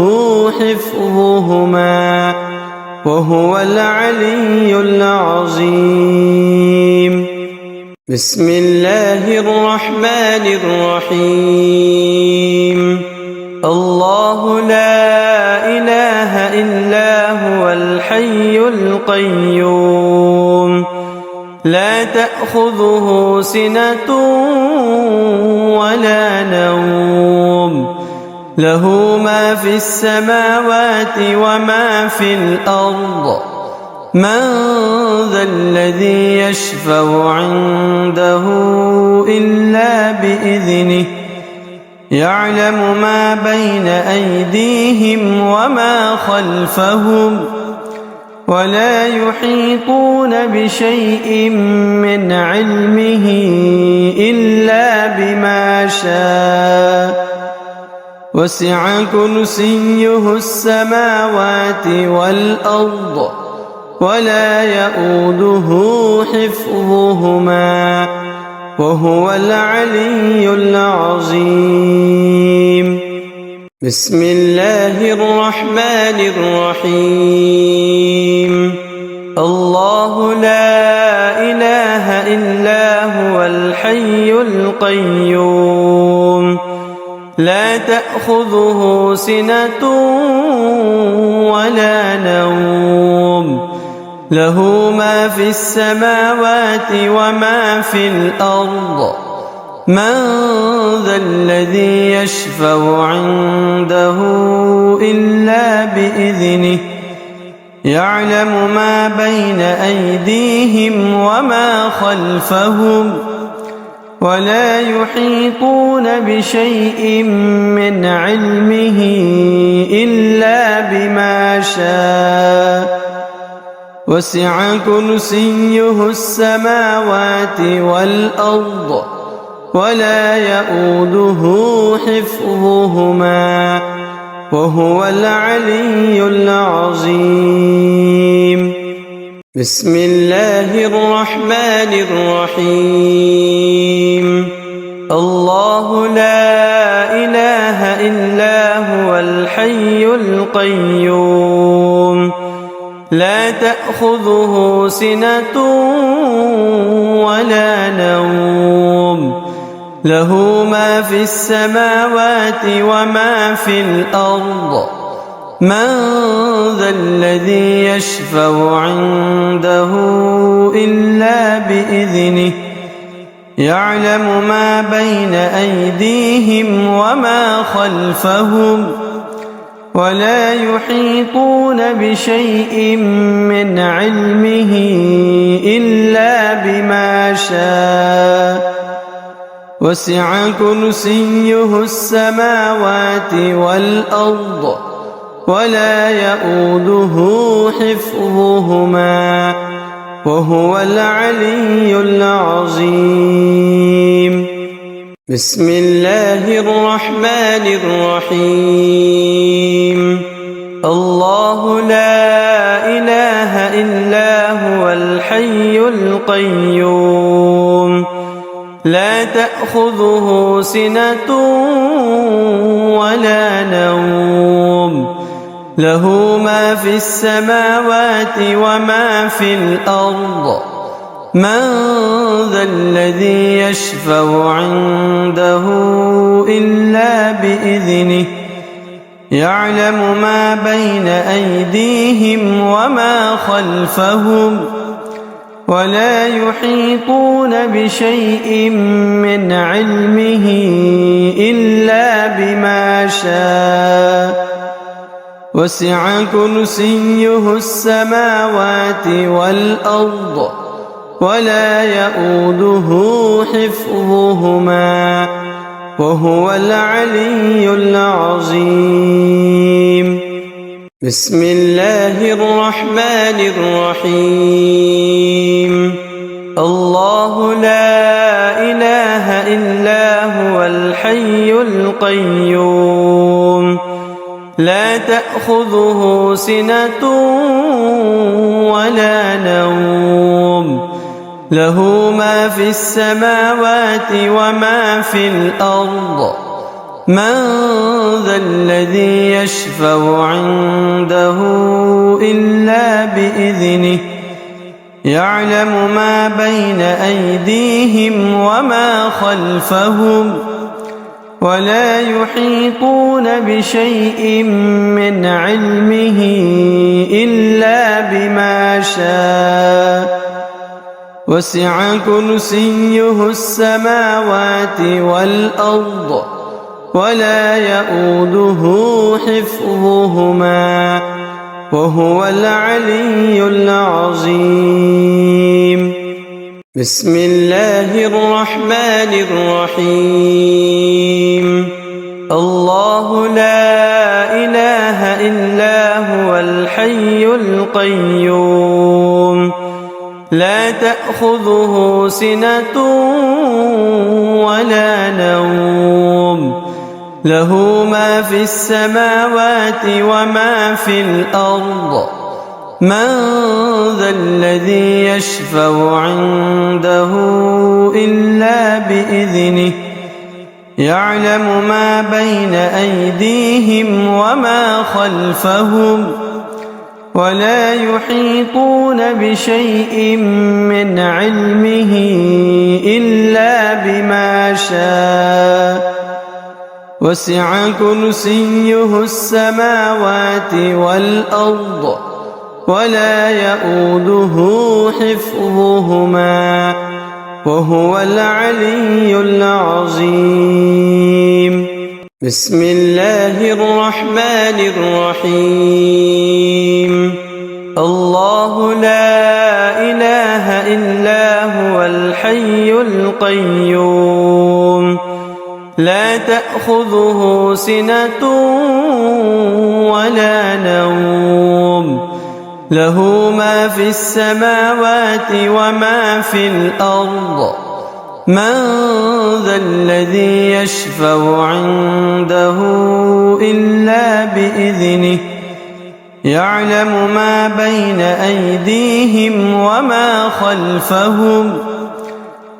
حفظهما وهو العلي العظيم. بسم الله الرحمن الرحيم. الله لا إله إلا هو الحي القيوم لا تأخذه سنة ولا نوم له ما في السماوات وما في الأرض من ذا الذي يشفع عنده إلا بإذنه يعلم ما بين أيديهم وما خلفهم ولا يحيطون بشيء من علمه إلا بما شاء وسع كرسيه السماوات والأرض ولا يؤوده حفظهما وهو العلي العظيم. بسم الله الرحمن الرحيم. الله لا إله إلا هو الحي القيوم لا تأخذه سنة ولا نوم له ما في السماوات وما في الأرض من ذا الذي يشفع عنده إلا بإذنه يعلم ما بين أيديهم وما خلفهم ولا يحيطون بشيء من علمه إلا بما شاء وسع كرسيه السماوات والأرض ولا يؤوده حفظهما وهو العلي العظيم. بسم الله الرحمن الرحيم. الله لا إله إلا هو الحي القيوم لا تأخذه سنة ولا نوم له ما في السماوات وما في الأرض من ذا الذي يشفع عنده إلا بإذنه يعلم ما بين أيديهم وما خلفهم ولا يحيطون بشيء من علمه إلا بما شاء وسع كرسيه السماوات والأرض ولا يؤوده حفظهما وهو العلي العظيم. بسم الله الرحمن الرحيم. الله لا إله إلا هو الحي القيوم لا تأخذه سنة ولا نوم له ما في السماوات وما في الأرض من ذا الذي يشفع عنده إلا بإذنه يعلم ما بين أيديهم وما خلفهم ولا يحيطون بشيء من علمه إلا بما شاء وسع كرسيه السماوات والأرض ولا يؤوده حفظهما وهو العلي العظيم. بسم الله الرحمن الرحيم. الله لا إله إلا هو الحي القيوم لا تأخذه سنة ولا نوم له ما في السماوات وما في الأرض من ذا الذي يشفع عنده إلا بإذنه يعلم ما بين أيديهم وما خلفهم ولا يحيطون بشيء من علمه إلا بما شاء وسع كرسيه السماوات والأرض ولا يؤوده حفظهما وهو العلي العظيم. بسم الله الرحمن الرحيم. الله لا إله إلا هو الحي القيوم لا تأخذه سنة ولا نوم له ما في السماوات وما في الأرض من ذا الذي يشفع عنده إلا بإذنه يعلم ما بين أيديهم وما خلفهم ولا يحيطون بشيء من علمه إلا بما شاء وسع كرسيه السماوات والأرض ولا يؤوده حفظهما وهو العلي العظيم. بسم الله الرحمن الرحيم. الله لا إله إلا هو الحي القيوم لا تأخذه سنة ولا نوم له ما في السماوات وما في الأرض من ذا الذي يشفع عنده إلا بإذنه يعلم ما بين أيديهم وما خلفهم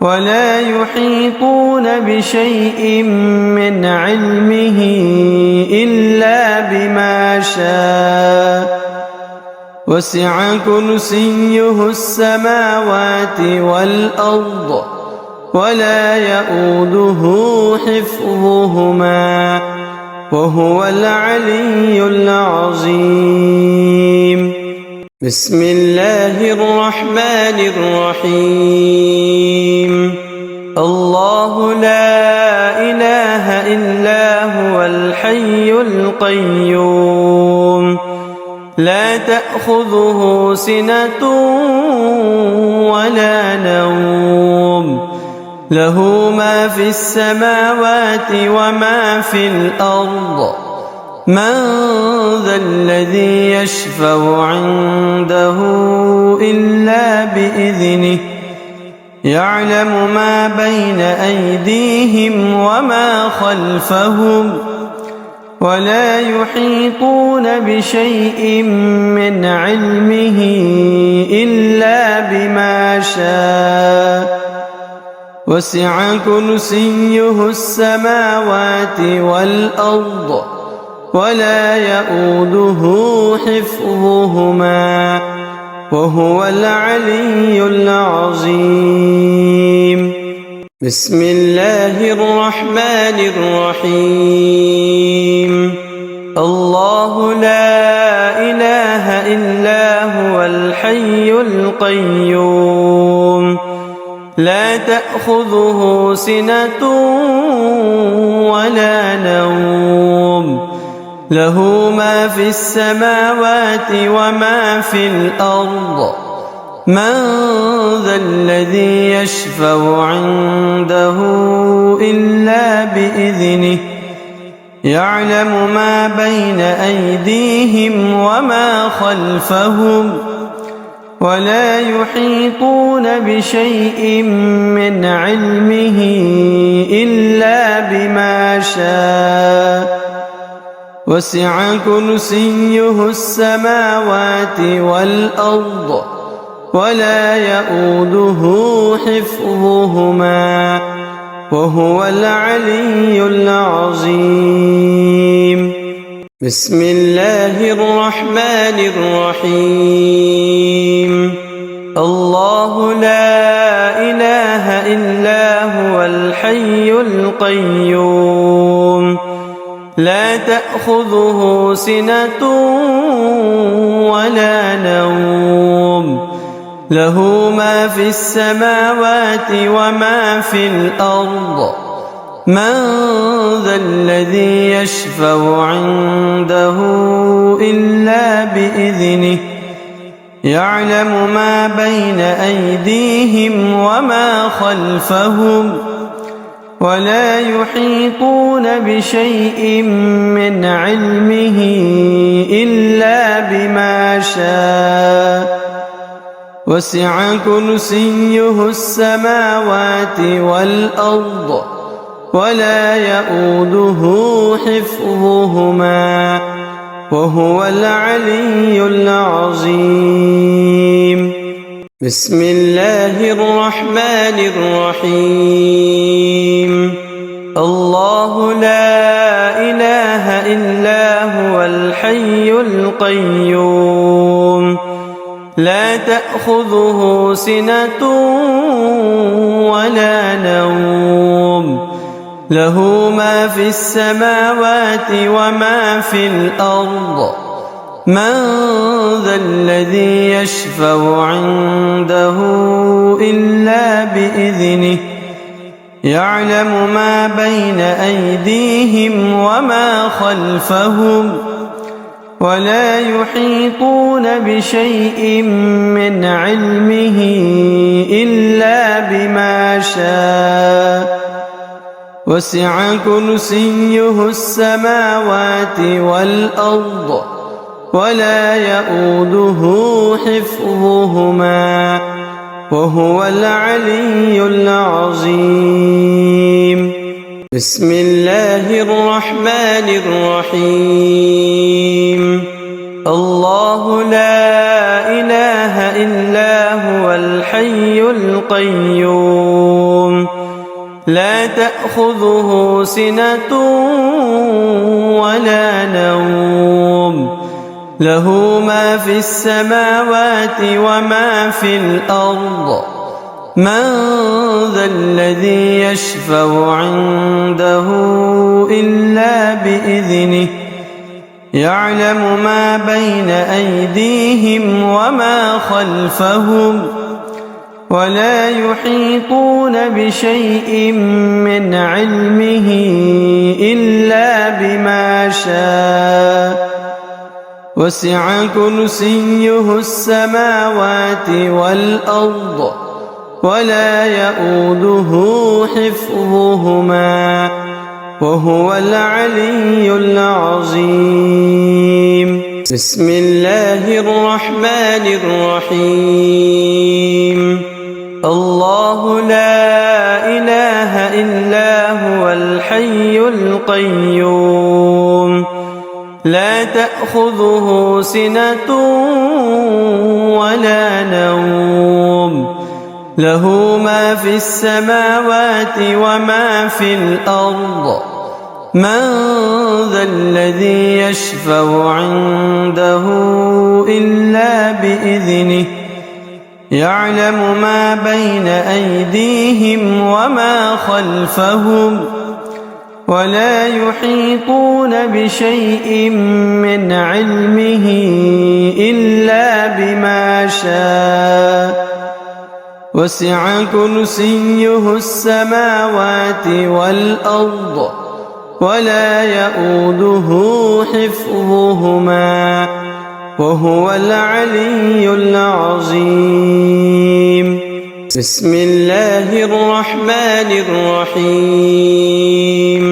ولا يحيطون بشيء من علمه إلا بما شاء وسع كرسيه السماوات والأرض ولا يؤوده حفظهما وهو العلي العظيم. بسم الله الرحمن الرحيم. الله لا إله إلا هو الحي القيوم لا تأخذه سنة ولا نوم له ما في السماوات وما في الأرض من ذا الذي يشفع عنده إلا بإذنه يعلم ما بين أيديهم وما خلفهم ولا يحيطون بشيء من علمه إلا بما شاء وسع كرسيه السماوات والأرض ولا يؤوده حفظهما وهو العلي العظيم. بسم الله الرحمن الرحيم. الله لا إله إلا هو الحي القيوم لا تأخذه سنة ولا نوم له ما في السماوات وما في الأرض من ذا الذي يشفع عنده إلا بإذنه يعلم ما بين أيديهم وما خلفهم ولا يحيطون بشيء من علمه إلا بما شاء وسع كرسيه السماوات والأرض ولا يؤوده حفظهما وهو العلي العظيم. بسم الله الرحمن الرحيم. الله لا إله إلا هو الحي القيوم لا تأخذه سنة ولا نوم له ما في السماوات وما في الأرض من ذا الذي يشفع عنده إلا بإذنه يعلم ما بين أيديهم وما خلفهم ولا يحيطون بشيء من علمه إلا بما شاء وسع كرسيه السماوات والأرض ولا يؤوده حفظهما وهو العلي العظيم. بسم الله الرحمن الرحيم. الله لا إله إلا هو الحي القيوم لا تأخذه سنة ولا نوم له ما في السماوات وما في الأرض من ذا الذي يشفع عنده إلا بإذنه يعلم ما بين أيديهم وما خلفهم ولا يحيطون بشيء من علمه إلا بما شاء وسع كرسيه السماوات والأرض ولا يؤوده حفظهما وهو العلي العظيم. بسم الله الرحمن الرحيم. الله لا إله إلا هو الحي القيوم لا تأخذه سنة ولا نوم له ما في السماوات وما في الأرض من ذا الذي يشفع عنده إلا بإذنه يعلم ما بين أيديهم وما خلفهم ولا يحيطون بشيء من علمه إلا بما شاء وسع كرسيه السماوات والأرض ولا يؤوده حفظهما وهو العلي العظيم. بسم الله الرحمن الرحيم. الله لا إله إلا هو الحي القيوم لا تأخذه سنة ولا نوم له ما في السماوات وما في الأرض من ذا الذي يشفع عنده إلا بإذنه يعلم ما بين أيديهم وما خلفهم ولا يحيطون بشيء من علمه إلا بما شاء وسع كرسيه السماوات والأرض ولا يؤوده حفظهما وهو العلي العظيم. بسم الله الرحمن الرحيم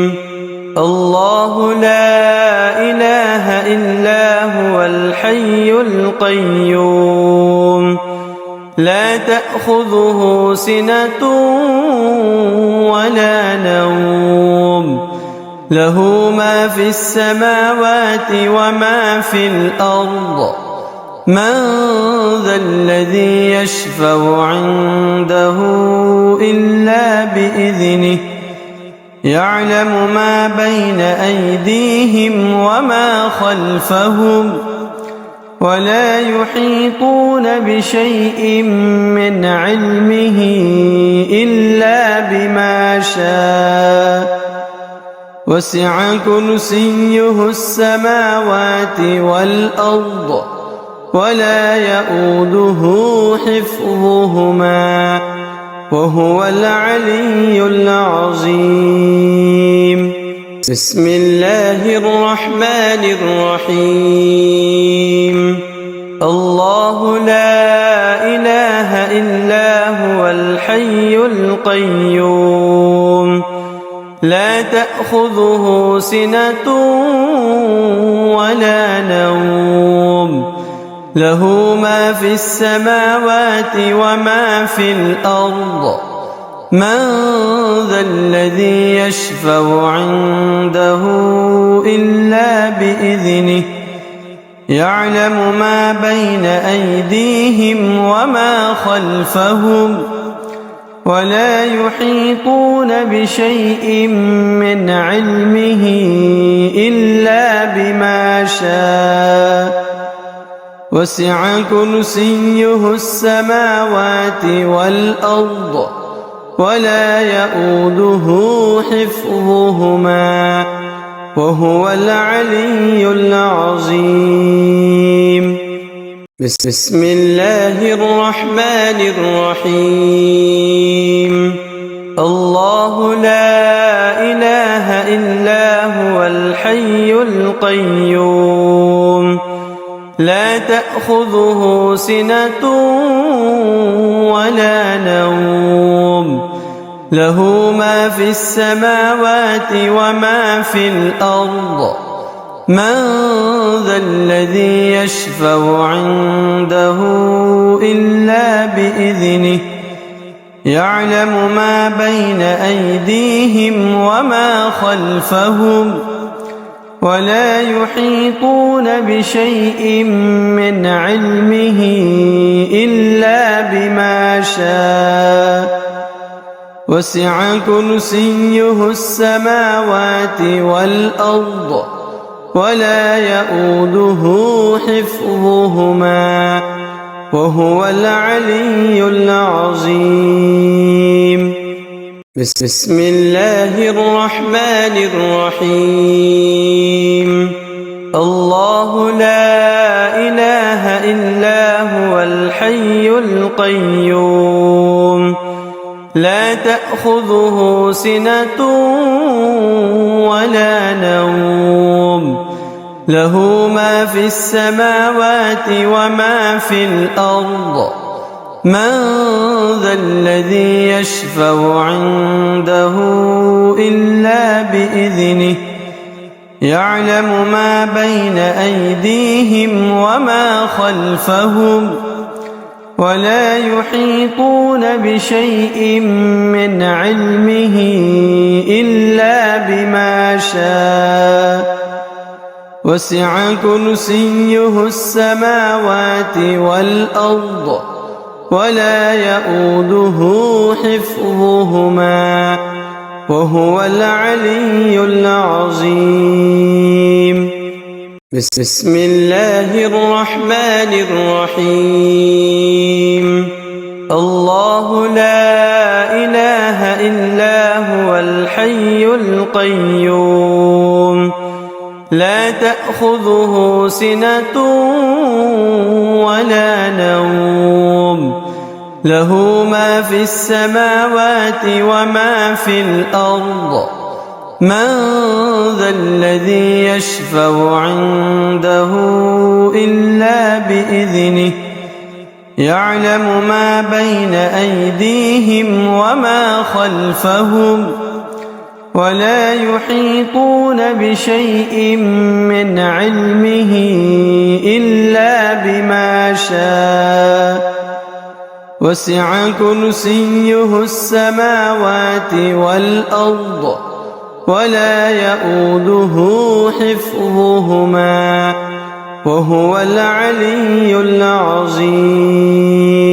الله لا إله إلا هو الحي القيوم لا تأخذه سنة ولا نوم له ما في السماوات وما في الأرض من ذا الذي يشفع عنده إلا بإذنه يعلم ما بين أيديهم وما خلفهم ولا يحيطون بشيء من علمه إلا بما شاء وسع كرسيه السماوات والأرض ولا يؤوده حفظهما وهو العلي العظيم بسم الله الرحمن الرحيم الله لا إله إلا هو الحي القيوم لا تأخذه سنة ولا نوم له ما في السماوات وما في الأرض من ذا الذي يشفع عنده إلا بإذنه يعلم ما بين أيديهم وما خلفهم ولا يحيطون بشيء من علمه إلا بما شاء وسع كرسيه السماوات والأرض ولا يؤوده حفظهما وهو العلي العظيم بسم الله الرحمن الرحيم الله لا إله إلا هو الحي القيوم لا تأخذه سنة ولا نوم له ما في السماوات وما في الأرض من ذا الذي يشفع عنده إلا بإذنه يعلم ما بين أيديهم وما خلفهم ولا يحيطون بشيء من علمه إلا بما شاء وسع كرسيه السماوات والأرض ولا يؤوده حفظهما وهو العلي العظيم بسم الله الرحمن الرحيم الله لا إله إلا هو الحي القيوم لا تأخذه سنة ولا نوم له ما في السماوات وما في الأرض من ذا الذي يشفع عنده إلا بإذنه يعلم ما بين أيديهم وما خلفهم ولا يحيطون بشيء من علمه إلا بما شاء وسع كرسيه السماوات والأرض ولا يؤوده حفظهما وهو العلي العظيم بسم الله الرحمن الرحيم الله لا إله إلا هو الحي القيوم لا تأخذه سنة ولا نوم له ما في السماوات وما في الأرض من ذا الذي يشفع عنده إلا بإذنه يعلم ما بين أيديهم وما خلفهم ولا يحيطون بشيء من علمه إلا بما شاء وسع كرسيه السماوات والأرض ولا يئوده حفظهما وهو العلي العظيم